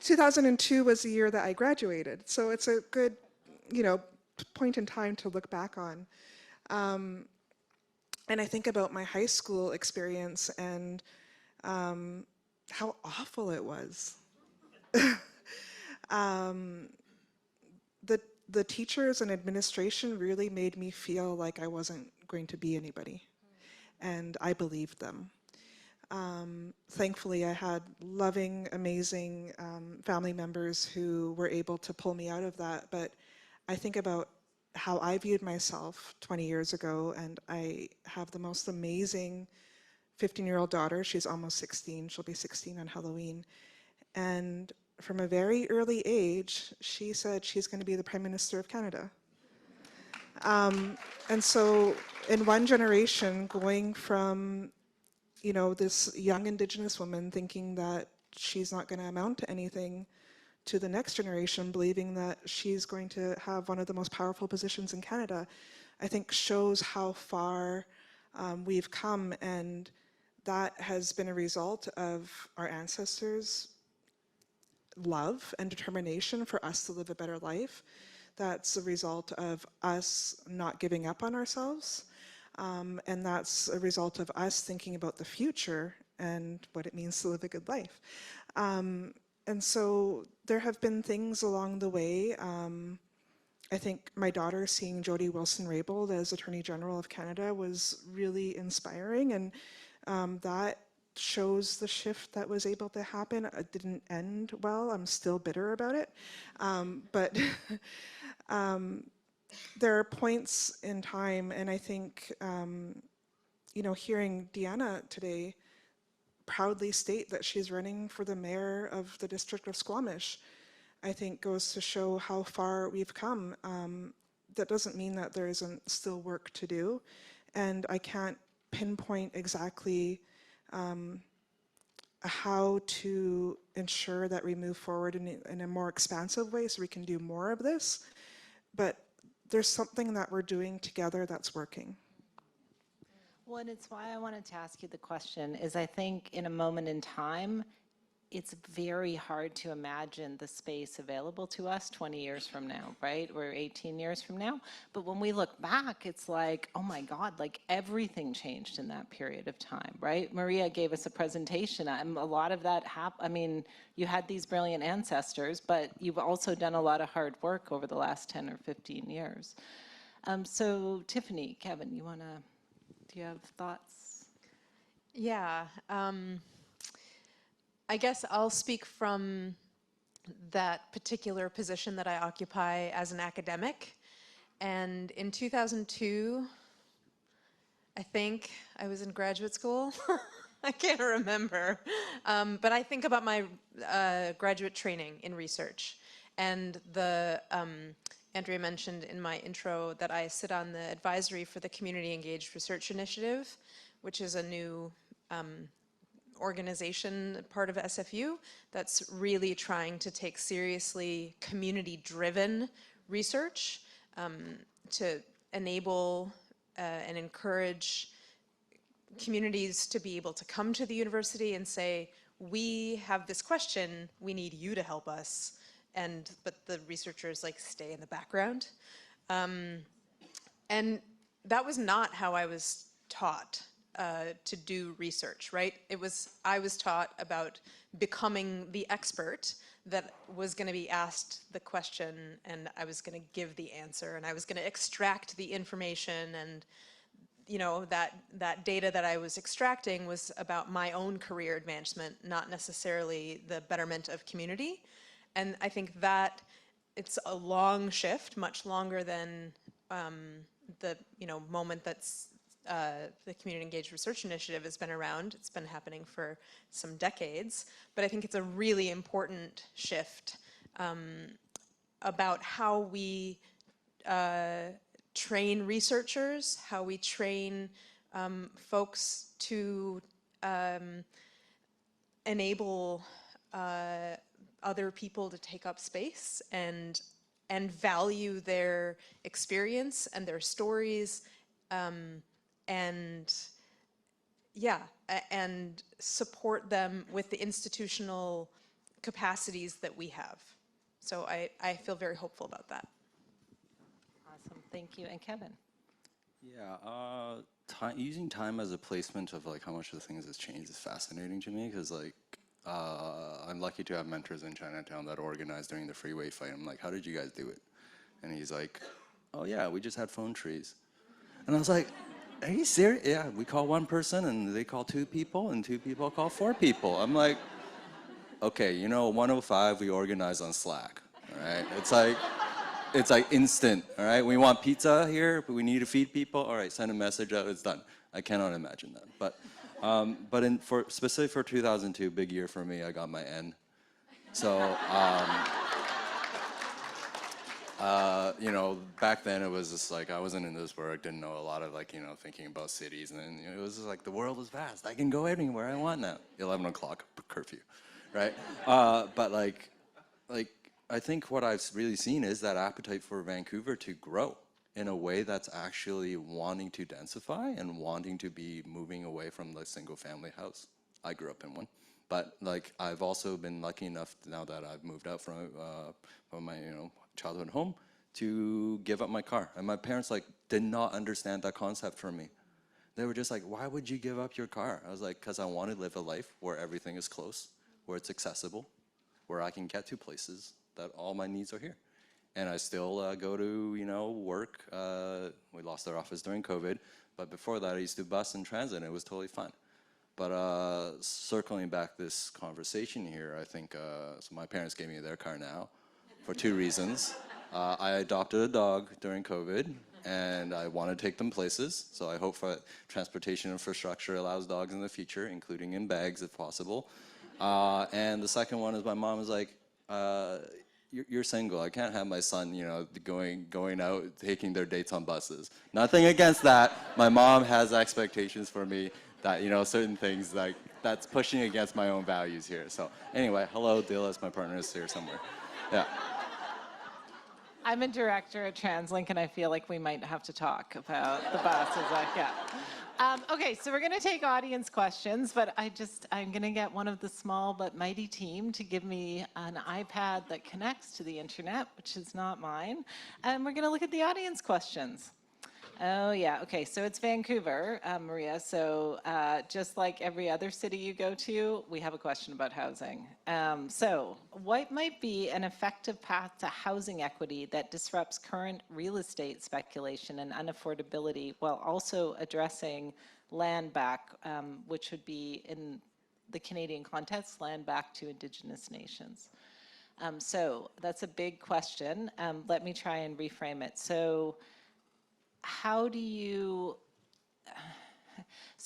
2002 was the year that I graduated, so it's a good, you know, point in time to look back on. And I think about my high school experience and how awful it was. The teachers and administration really made me feel like I wasn't going to be anybody, and I believed them. Thankfully, I had loving, amazing family members who were able to pull me out of that, but I think about how I viewed myself 20 years ago, and I have the most amazing 15-year-old daughter. She's almost 16. She'll be 16 on Halloween. And from a very early age, she said she's going to be the Prime Minister of Canada. And so in one generation, going from, you know, this young Indigenous woman thinking that she's not going to amount to anything, to the next generation believing that she's going to have one of the most powerful positions in Canada, I think shows how far we've come. And that has been a result of our ancestors' love and determination for us to live a better life. That's a result of us not giving up on ourselves. And that's a result of us thinking about the future and what it means to live a good life. And so there have been things along the way. I think my daughter seeing Jody Wilson-Raybould as Attorney General of Canada was really inspiring, and that shows the shift that was able to happen. It didn't end well. I'm still bitter about it. But there are points in time, and I think, you know, hearing Deanna today proudly state that she's running for the mayor of the District of Squamish, I think goes to show how far we've come. That doesn't mean that there isn't still work to do, and I can't pinpoint exactly how to ensure that we move forward in a more expansive way so we can do more of this, but there's something that we're doing together that's working. Well, and it's why I wanted to ask you the question, is I think in a moment in time, it's very hard to imagine the space available to us 20 years from now, right? Or 18 years from now. But when we look back, it's like, oh my God, like everything changed in that period of time, right? Maria gave us a presentation. A lot of that I mean, you had these brilliant ancestors, but you've also done a lot of hard work over the last 10 or 15 years. So Tiffany, Kevin, do you have thoughts? Yeah. I guess I'll speak from that particular position that I occupy as an academic. And in 2002, I think I was in graduate school. I can't remember. But I think about my graduate training in research. And Andrea mentioned in my intro that I sit on the advisory for the Community Engaged Research Initiative, which is a new organization, part of SFU, that's really trying to take seriously community-driven research to enable and encourage communities to be able to come to the university and say, we have this question, we need you to help us, but the researchers like stay in the background. And that was not how I was taught to do research, right? I was taught about becoming the expert that was going to be asked the question, and I was going to give the answer, and I was going to extract the information, and you know, that data that I was extracting was about my own career advancement, not necessarily the betterment of community. And I think that it's a long shift, much longer than the moment that's the Community Engaged Research Initiative has been around. It's been happening for some decades, but I think it's a really important shift about how we train researchers, how we train folks to enable other people to take up space and value their experience and their stories, and support them with the institutional capacities that we have. So I feel very hopeful about that. Awesome, thank you. And Kevin? Yeah, using time as a placement of like how much the things has changed is fascinating to me, because like I'm lucky to have mentors in Chinatown that organized during the freeway fight. I'm like, how did you guys do it? And he's like, oh yeah, we just had phone trees. And I was like, are you serious? Yeah, we call one person and they call two people and two people call four people. I'm like, okay, 105 we organize on Slack, all right? It's like instant, all right? We want pizza here, but we need to feed people. All right, send a message out, it's done. I cannot imagine that. But specifically for 2002, big year for me, I got my N. So, back then it was just like, I wasn't in this work, didn't know a lot of thinking about cities. And then it was just like, the world is vast. I can go anywhere I want now. 11 o'clock curfew, right? But I think what I've really seen is that appetite for Vancouver to grow in a way that's actually wanting to densify and wanting to be moving away from the single family house. I grew up in one, but I've also been lucky enough now that I've moved out from my childhood home to give up my car. And my parents did not understand that concept for me. They were just like, why would you give up your car? I was like, because I want to live a life where everything is close, where it's accessible, where I can get to places that all my needs are here. and I still go to, work. We lost our office during COVID, but before that I used to bus and transit, and it was totally fun. But circling back this conversation here, I think, so my parents gave me their car now for 2 reasons. I adopted a dog during COVID, and I want to take them places, so I hope for transportation infrastructure allows dogs in the future, including in bags if possible. And the second one is my mom is like, you're single. I can't have my son, going out, taking their dates on buses. Nothing against that. My mom has expectations for me that, certain things like that's pushing against my own values here. So anyway, hello, Dillis, my partner is here somewhere. Yeah. I'm a director at TransLink, and I feel like we might have to talk about the buses. Okay, so we're going to take audience questions, but I'm going to get one of the small but mighty team to give me an iPad that connects to the internet, which is not mine, and we're going to look at the audience questions. Oh, yeah. Okay, so it's Vancouver, Maria. So just like every other city you go to, we have a question about housing. So what might be an effective path to housing equity that disrupts current real estate speculation and unaffordability while also addressing land back, which would be in the Canadian context, land back to Indigenous nations? So that's a big question. Let me try and reframe it. So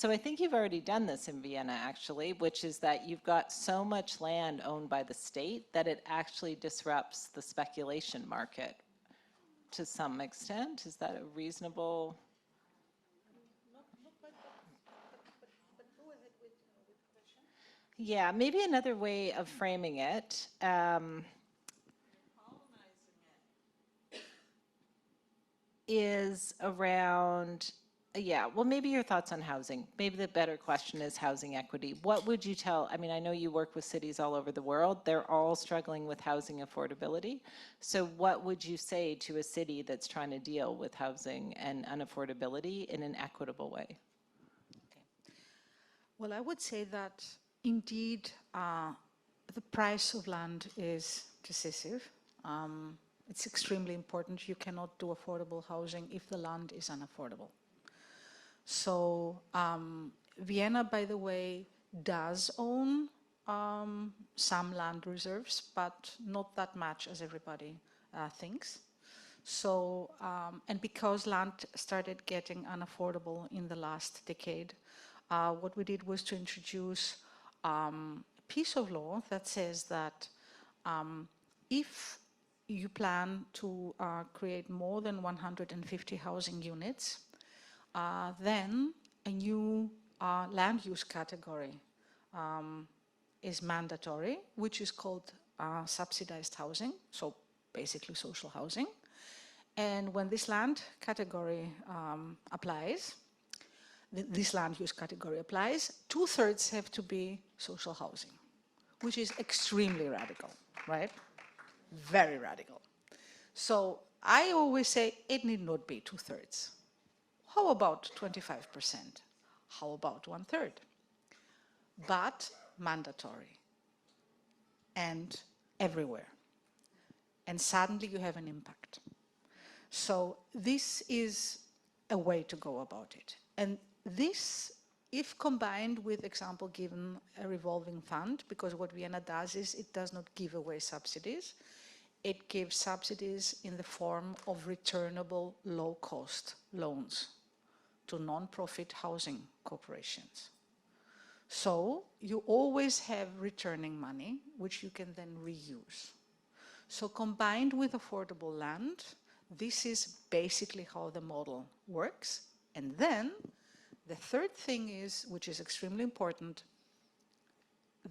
I think you've already done this in Vienna, actually, which is that you've got so much land owned by the state that it actually disrupts the speculation market to some extent. Is that a reasonable? Yeah, maybe another way of framing it. Is around, well, maybe your thoughts on housing. Maybe the better question is housing equity. What would you tell, I know you work with cities all over the world. They're all struggling with housing affordability. So what would you say to a city that's trying to deal with housing and unaffordability in an equitable way? Okay. Well, I would say that indeed the price of land is decisive. It's extremely important. You cannot do affordable housing if the land is unaffordable. So Vienna, by the way, does own some land reserves, but not that much as everybody thinks. So, and because land started getting unaffordable in the last decade, what we did was to introduce a piece of law that says that if you plan to create more than 150 housing units, then a new land use category is mandatory, which is called subsidized housing, so basically social housing. And when this land category applies, this land use category applies, 2/3 have to be social housing, which is extremely radical, right? Very radical. So I always say it need not be 2/3. How about 25%? How about 1/3? But mandatory and everywhere. And suddenly you have an impact. So this is a way to go about it. And this, if combined with, example, given a revolving fund, because what Vienna does is it does not give away subsidies. It gives subsidies in the form of returnable low-cost loans to non-profit housing corporations. So you always have returning money, which you can then reuse. So combined with affordable land, this is basically how the model works. And then the third thing is, which is extremely important,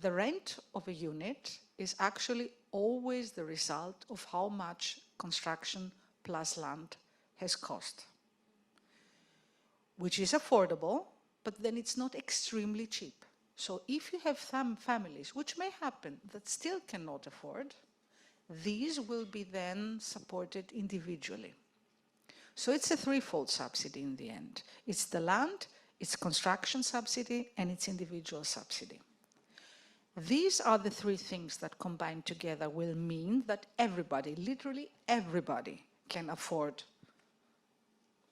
the rent of a unit is actually always the result of how much construction plus land has cost, which is affordable, but then it's not extremely cheap. So if you have some families, which may happen, that still cannot afford, these will be then supported individually. So it's a threefold subsidy in the end. It's the land, it's construction subsidy, and it's individual subsidy. These are the three things that combined together will mean that everybody, literally everybody, can afford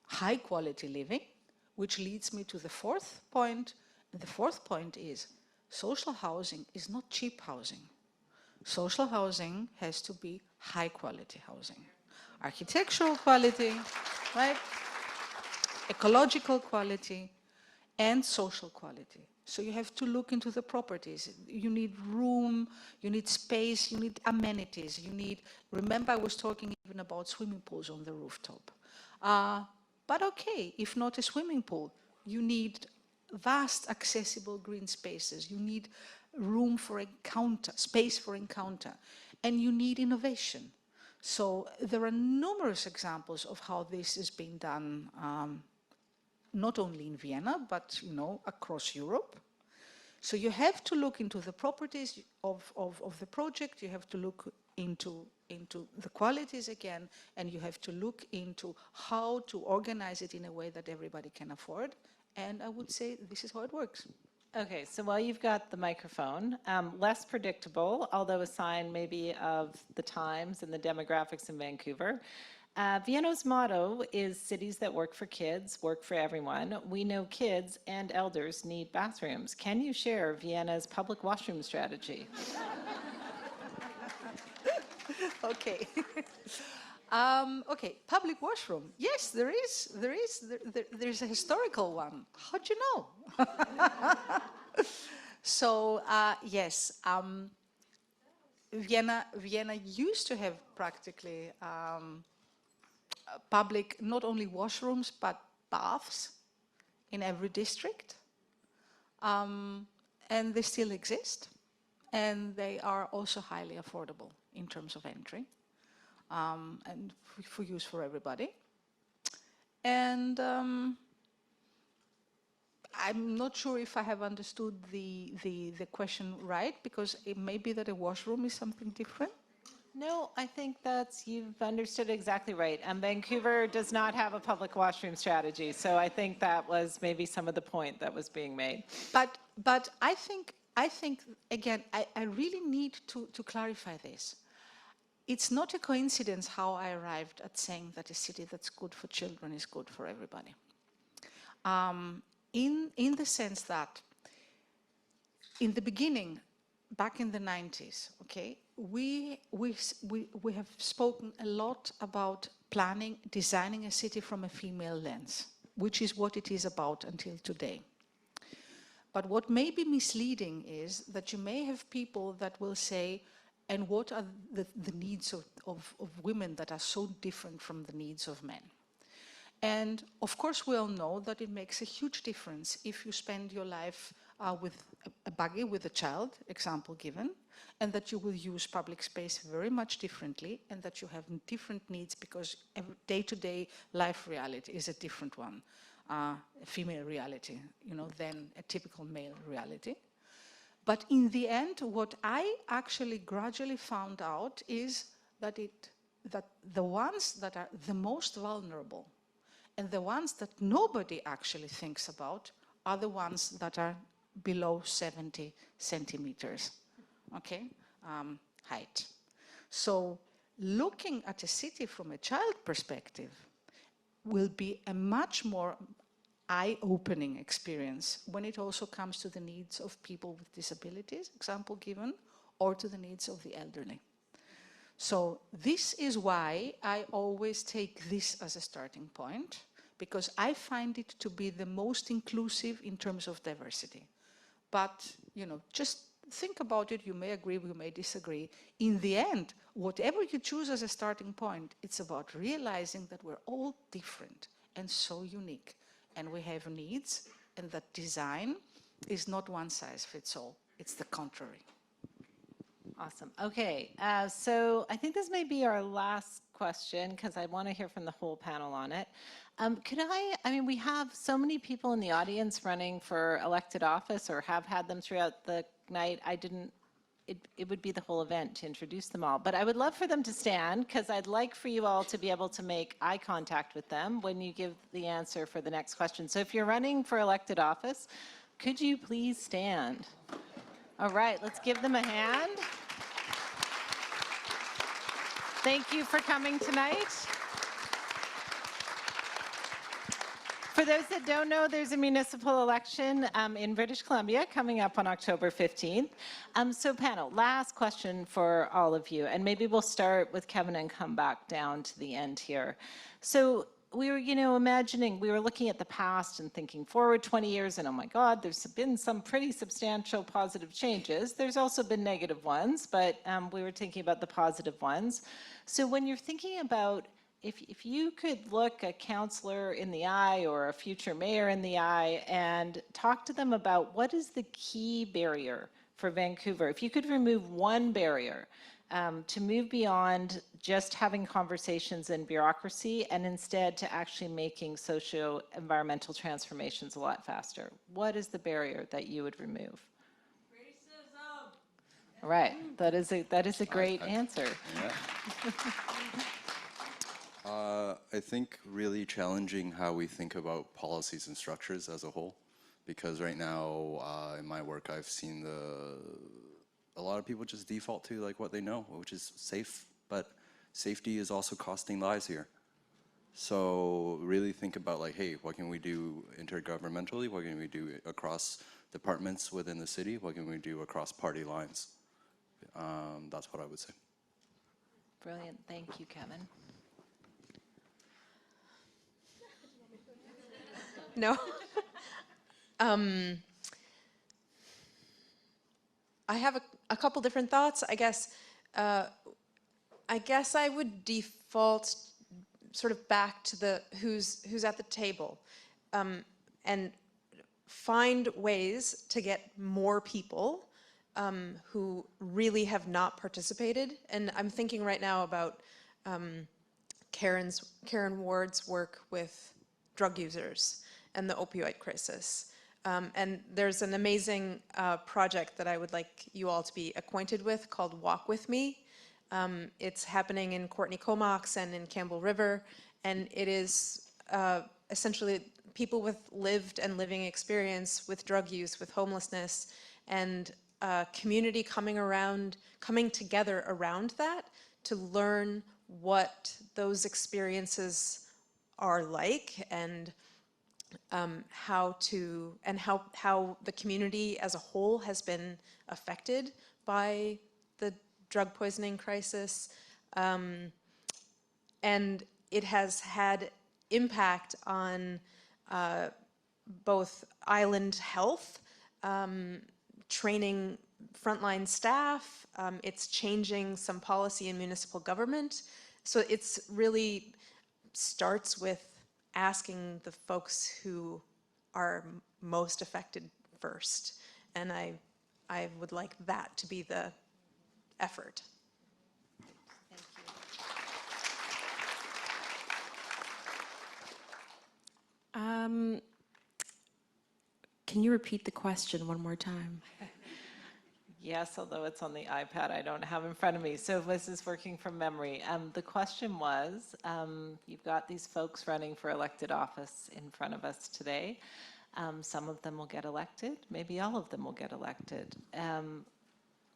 high quality living, which leads me to the fourth point. And the fourth point is social housing is not cheap housing. Social housing has to be high quality housing. Architectural quality, right? Ecological quality and social quality. So you have to look into the properties. You need room, you need space, you need amenities, you need, remember I was talking even about swimming pools on the rooftop. But okay, if not a swimming pool, you need vast accessible green spaces, you need room for encounter, space for encounter, and you need innovation. So there are numerous examples of how this is being done, not only in Vienna, but across Europe. So you have to look into the properties of the project, you have to look into the qualities again, and you have to look into how to organize it in a way that everybody can afford. And I would say this is how it works. Okay, so while you've got the microphone, less predictable, although a sign maybe of the times and the demographics in Vancouver. Vienna's motto is cities that work for kids, work for everyone. We know kids and elders need bathrooms. Can you share Vienna's public washroom strategy? Okay. Okay, public washroom. Yes, there's a historical one. How'd you know? So, yes, Vienna used to have practically public, not only washrooms, but baths in every district. And they still exist. And they are also highly affordable in terms of entry. And for use for everybody. And I'm not sure if I have understood the question right, because it may be that a washroom is something different. No, I think you've understood exactly right. And Vancouver does not have a public washroom strategy. So I think that was maybe some of the point that was being made. But I think again, I really need to clarify this. It's not a coincidence how I arrived at saying that a city that's good for children is good for everybody. In the sense that in the beginning, back in the 90s, okay, we have spoken a lot about planning, designing a city from a female lens, which is what it is about until today. But what may be misleading is that you may have people that will say, and what are the needs of women that are so different from the needs of men? And of course, we all know that it makes a huge difference if you spend your life with a buggy with a child, example given, and that you will use public space very much differently, and that you have different needs because day-to-day life reality is a different one, a female reality, than a typical male reality. But in the end, what I actually gradually found out is that the ones that are the most vulnerable and the ones that nobody actually thinks about are the ones that are below 70 centimeters, okay, height. So looking at a city from a child perspective will be a much more eye-opening experience when it also comes to the needs of people with disabilities, example given, or to the needs of the elderly. So this is why I always take this as a starting point, because I find it to be the most inclusive in terms of diversity. But, just think about it, you may agree, you may disagree. In the end, whatever you choose as a starting point, it's about realizing that we're all different and so unique. And we have needs, and that design is not one size fits all. It's the contrary. Awesome. Okay, so I think this may be our last question because I want to hear from the whole panel on it. We have so many people in the audience running for elected office or have had them throughout the night. It would be the whole event to introduce them all. But I would love for them to stand because I'd like for you all to be able to make eye contact with them when you give the answer for the next question. So if you're running for elected office, could you please stand? All right, let's give them a hand. Thank you for coming tonight. For those that don't know, there's a municipal election in British Columbia coming up on October 15th. So panel, last question for all of you, and maybe we'll start with Kevin and come back down to the end here. So we were, imagining, we were looking at the past and thinking forward 20 years, and oh my God, there's been some pretty substantial positive changes. There's also been negative ones, but we were thinking about the positive ones. So when you're thinking about, if you could look a councillor in the eye or a future mayor in the eye and talk to them about what is the key barrier for Vancouver, if you could remove one barrier to move beyond just having conversations and bureaucracy and instead to actually making socio-environmental transformations a lot faster, what is the barrier that you would remove? Racism. All right, that is a great answer. Yeah. I think really challenging how we think about policies and structures as a whole, because right now in my work I've seen a lot of people just default to like what they know, which is safe, but safety is also costing lives here. So really think about like, hey, what can we do intergovernmentally? What can we do across departments within the city? What can we do across party lines? That's what I would say. Brilliant, thank you, Kevin. No. I have a couple different thoughts. I guess I would default sort of back to the who's at the table, and find ways to get more people who really have not participated. And I'm thinking right now about Karen Ward's work with drug users and the opioid crisis. And there's an amazing project that I would like you all to be acquainted with called Walk With Me. It's happening in Courtney Comox and in Campbell River, and it is essentially people with lived and living experience with drug use, with homelessness, and community coming together around that to learn what those experiences are like, and how the community as a whole has been affected by the drug poisoning crisis, and it has had impact on both island health, training frontline staff, it's changing some policy in municipal government. So it's really starts with asking the folks who are most affected first. And I would like that to be the effort. Can you repeat the question one more time? Yes, although it's on the iPad, I don't have in front of me. So this is working from memory. The question was, you've got these folks running for elected office in front of us today. Some of them will get elected, maybe all of them will get elected.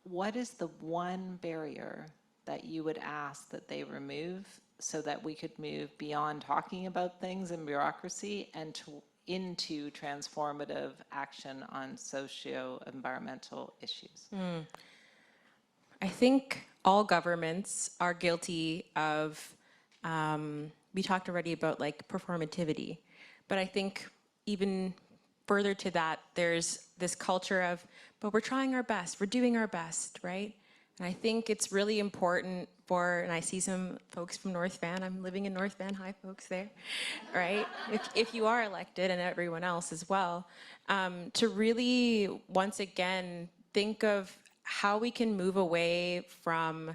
What is the one barrier that you would ask that they remove so that we could move beyond talking about things and bureaucracy and into transformative action on socio-environmental issues? I think all governments are guilty of, we talked already about like performativity, but I think even further to that, there's this culture of, but we're trying our best, we're doing our best, right? And I think it's really important and I see some folks from North Van, I'm living in North Van, hi folks there, right? If you are elected, and everyone else as well, to really, once again, think of how we can move away from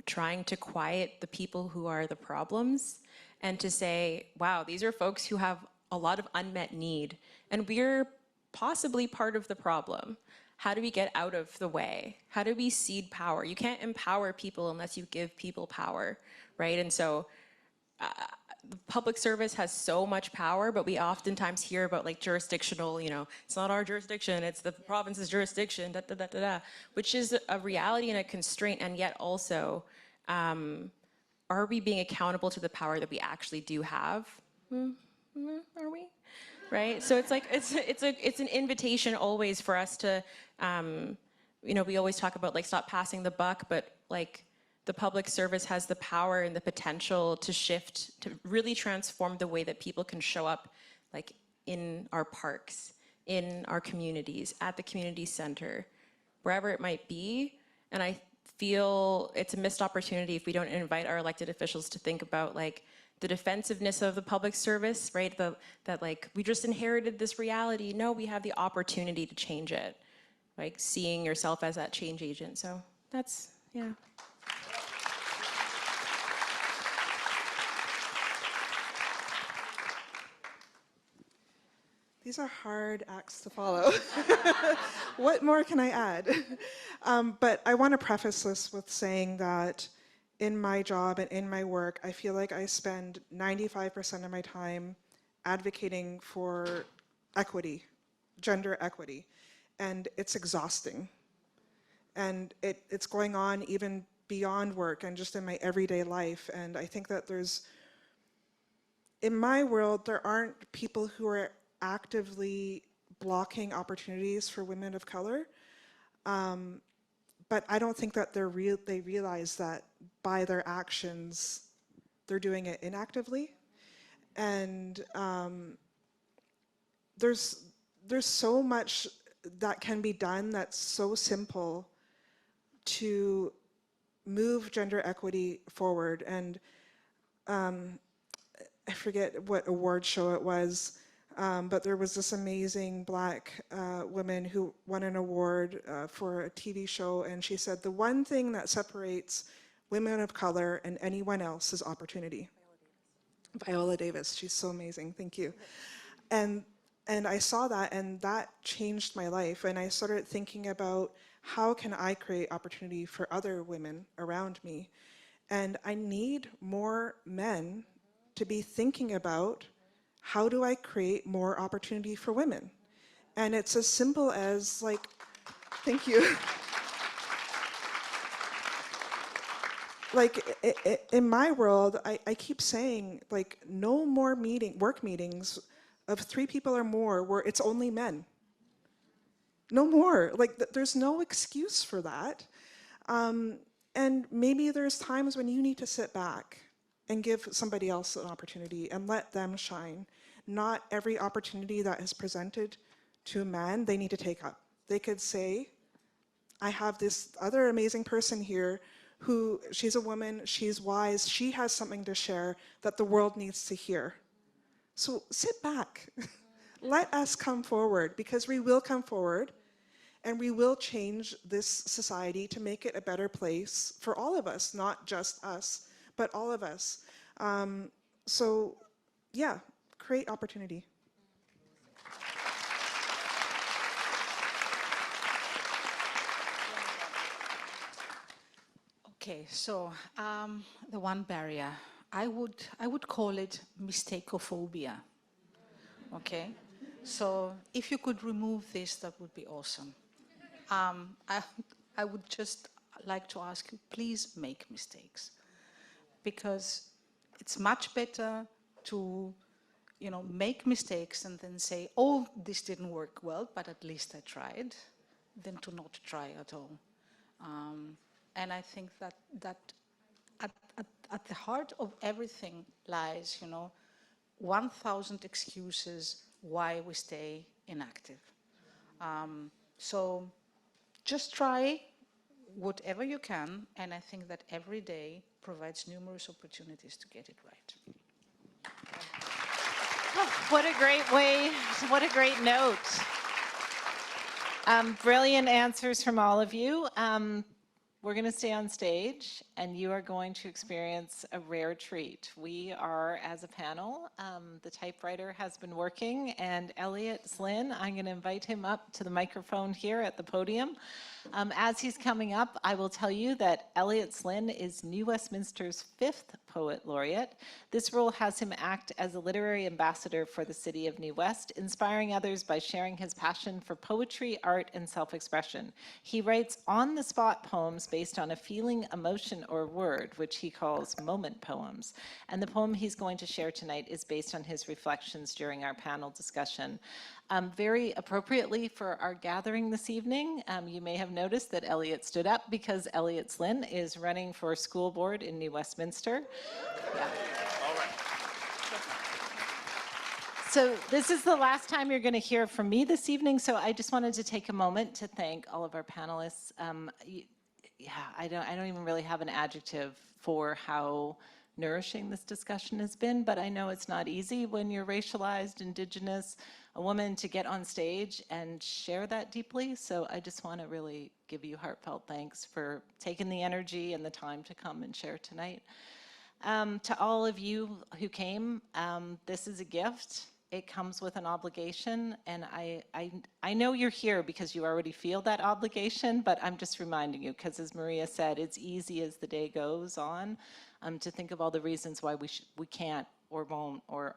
trying to quiet the people who are the problems, and to say, wow, these are folks who have a lot of unmet need, and we're possibly part of the problem. How do we get out of the way? How do we cede power? You can't empower people unless you give people power, right? And so the public service has so much power, but we oftentimes hear about like jurisdictional, it's not our jurisdiction, it's the province's jurisdiction, da, da, da, da, da, which is a reality and a constraint, and yet also, are we being accountable to the power that we actually do have? Are we? Right? So it's like, it's an invitation always for us to, we always talk about like stop passing the buck, but like the public service has the power and the potential to shift, to really transform the way that people can show up like in our parks, in our communities, at the community center, wherever it might be. And I feel it's a missed opportunity if we don't invite our elected officials to think about like the defensiveness of the public service, right? That like we just inherited this reality. No, we have the opportunity to change it. Like seeing yourself as that change agent. So that's, yeah. These are hard acts to follow. What more can I add? But I want to preface this with saying that in my job and in my work, I feel like I spend 95% of my time advocating for equity, gender equity, and it's exhausting. And it's going on even beyond work and just in my everyday life. And I think that in my world, there aren't people who are actively blocking opportunities for women of color. But I don't think that they realize that by their actions, they're doing it inactively. And there's so much that can be done that's so simple to move gender equity forward. And I forget what award show it was, but there was this amazing Black woman who won an award for a TV show, and she said, the one thing that separates women of color and anyone else is opportunity. Viola Davis, she's so amazing, thank you. And I saw that, and that changed my life, and I started thinking about how can I create opportunity for other women around me. And I need more men to be thinking about how do I create more opportunity for women? And it's as simple as like, thank you. Like in my world, I keep saying like no more work meetings of 3 people or more where it's only men. No more, like there's no excuse for that. And maybe there's times when you need to sit back and give somebody else an opportunity and let them shine. Not every opportunity that is presented to a man, they need to take up. They could say, I have this other amazing person here who, she's a woman, she's wise, she has something to share that the world needs to hear. So sit back, let us come forward, because we will come forward and we will change this society to make it a better place for all of us, not just us, but all of us. So yeah, create opportunity. Okay, so the one barrier, I would call it mistakophobia. Okay, so if you could remove this, that would be awesome. I would just like to ask you, please make mistakes, because it's much better to, make mistakes and then say, oh, this didn't work well, but at least I tried, than to not try at all. And I think that at the heart of everything lies, 1,000 excuses why we stay inactive. So just try whatever you can, and I think that every day provides numerous opportunities to get it right. Oh, what a great way, what a great note. Brilliant answers from all of you. we're going to stay on stage, and you are going to experience a rare treat. We are, as a panel, the typewriter has been working, and Elliott Slinn, I'm going to invite him up to the microphone here at the podium. As he's coming up, I will tell you that Elliott Slinn is New Westminster's 5th Poet Laureate. This role has him act as a literary ambassador for the city of New West, inspiring others by sharing his passion for poetry, art, and self-expression. He writes on-the-spot poems based on a feeling, emotion, or word, which he calls moment poems. And the poem he's going to share tonight is based on his reflections during our panel discussion. Very appropriately for our gathering this evening, you may have noticed that Elliott stood up because Elliott Slinn is running for school board in New Westminster. Yeah. All right. So this is the last time you're going to hear from me this evening, so I just wanted to take a moment to thank all of our panelists. I don't even really have an adjective for how nourishing this discussion has been, but I know it's not easy when you're racialized, Indigenous, a woman, to get on stage and share that deeply. So I just want to really give you heartfelt thanks for taking the energy and the time to come and share tonight. To all of you who came, this is a gift. It comes with an obligation, and I know you're here because you already feel that obligation, but I'm just reminding you, because as Maria said, it's easy as the day goes on to think of all the reasons why we can't or won't or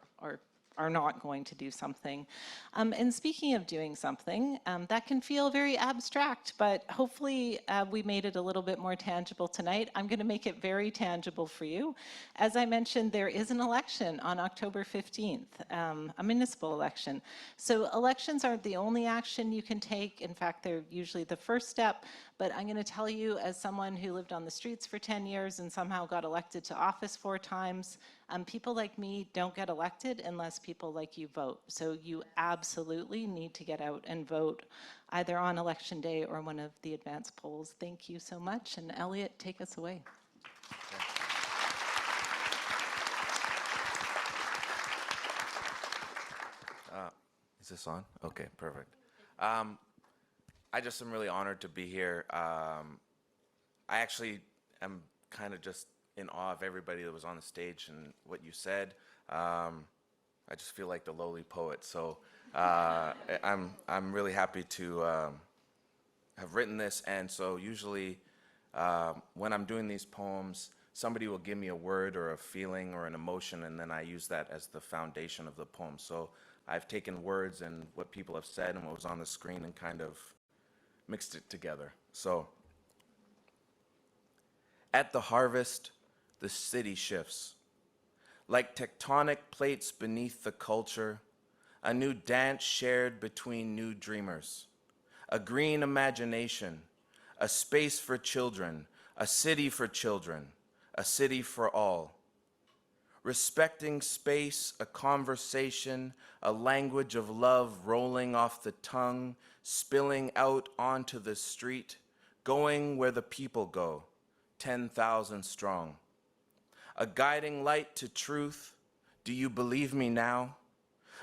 are not going to do something. And speaking of doing something, that can feel very abstract, but hopefully we made it a little bit more tangible tonight. I'm going to make it very tangible for you. As I mentioned, there is an election on October 15th, a municipal election. So elections aren't the only action you can take. In fact, they're usually the first step. But I'm going to tell you, as someone who lived on the streets for 10 years and somehow got elected to office 4 times, people like me don't get elected unless people like you vote. So you absolutely need to get out and vote, either on election day or one of the advanced polls. Thank you so much. And Elliott, take us away. Is this on? Okay, perfect. I just am really honored to be here. I actually am kind of just in awe of everybody that was on the stage and what you said. I just feel like the lowly poet. So I'm really happy to have written this. And so usually when I'm doing these poems, somebody will give me a word or a feeling or an emotion, and then I use that as the foundation of the poem. So I've taken words and what people have said and what was on the screen and kind of mixed it together. So, at the harvest, the city shifts. Like tectonic plates beneath the culture, a new dance shared between new dreamers. A green imagination, a space for children, a city for children, a city for all. Respecting space, a conversation, a language of love rolling off the tongue, spilling out onto the street, going where the people go, 10,000 strong. A guiding light to truth, do you believe me now?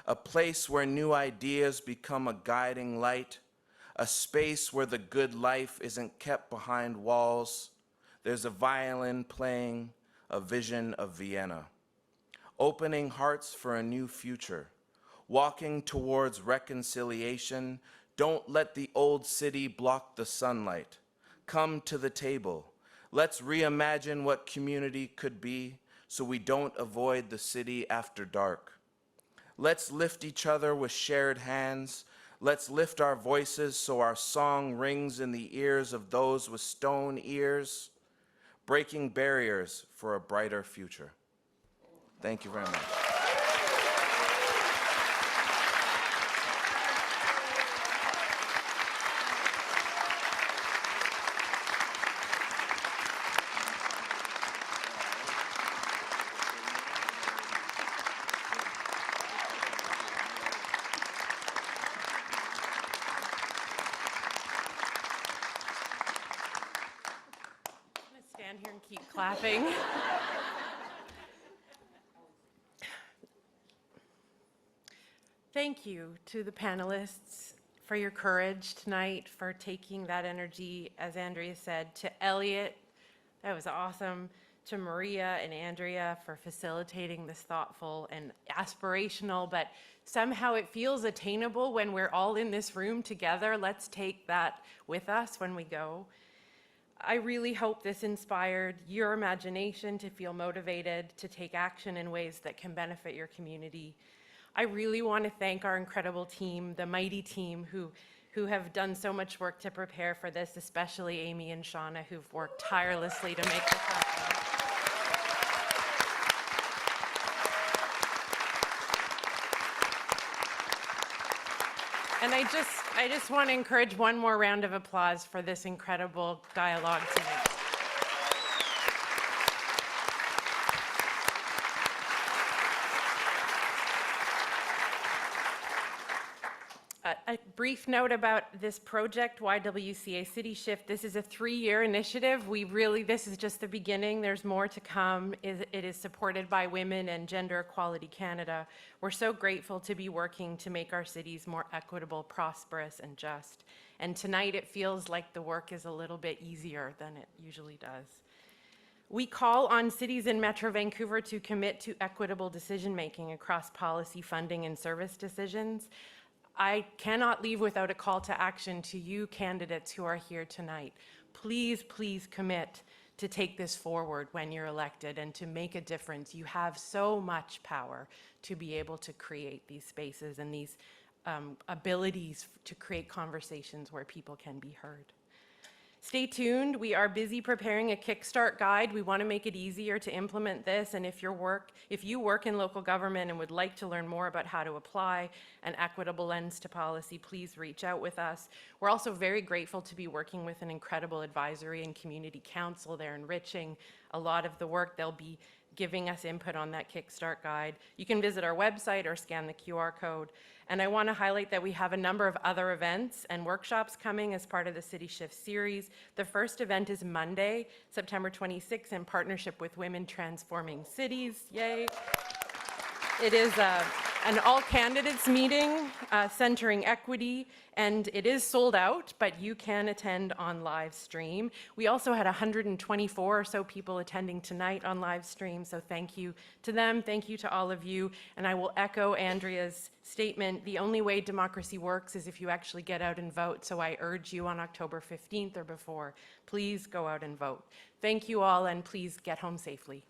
A place where new ideas become a guiding light, a space where the good life isn't kept behind walls. There's a violin playing, a vision of Vienna. Opening hearts for a new future, walking towards reconciliation. Don't let the old city block the sunlight. Come to the table. Let's reimagine what community could be so we don't avoid the city after dark. Let's lift each other with shared hands. Let's lift our voices so our song rings in the ears of those with stone ears, breaking barriers for a brighter future. Thank you very much. I'm going to stand here and keep clapping. Thank you to the panelists for your courage tonight, for taking that energy, as Andrea said, to Elliott, that was awesome, to Maria and Andrea for facilitating this thoughtful and aspirational, but somehow it feels attainable when we're all in this room together. Let's take that with us when we go. I really hope this inspired your imagination to feel motivated to take action in ways that can benefit your community. I really want to thank our incredible team, the mighty team who have done so much work to prepare for this, especially Amy and Shauna, who've worked tirelessly to make this happen. And I just want to encourage one more round of applause for this incredible dialogue tonight. A brief note about this project, YWCA City Shift. This is a 3-year initiative. This is just the beginning. There's more to come. It is supported by Women and Gender Equality Canada. We're so grateful to be working to make our cities more equitable, prosperous, and just. And tonight it feels like the work is a little bit easier than it usually does. We call on cities in Metro Vancouver to commit to equitable decision-making across policy, funding, and service decisions. I cannot leave without a call to action to you candidates who are here tonight. Please, please commit to take this forward when you're elected and to make a difference. You have so much power to be able to create these spaces and these abilities to create conversations where people can be heard. Stay tuned. We are busy preparing a Kickstart guide. We want to make it easier to implement this, and if you work in local government and would like to learn more about how to apply an equitable lens to policy, please reach out with us. We're also very grateful to be working with an incredible advisory and community council. They're enriching a lot of the work. They'll be giving us input on that Kickstart guide. You can visit our website or scan the QR code. And I want to highlight that we have a number of other events and workshops coming as part of the City Shift series. The first event is Monday, September 26th, in partnership with Women Transforming Cities. Yay! It is an all-candidates meeting centering equity, and it is sold out, but you can attend on live stream. We also had 124 or so people attending tonight on live stream, so thank you to them, thank you to all of you, and I will echo Andrea's statement. The only way democracy works is if you actually get out and vote, so I urge you on October 15th or before, please go out and vote. Thank you all, and please get home safely.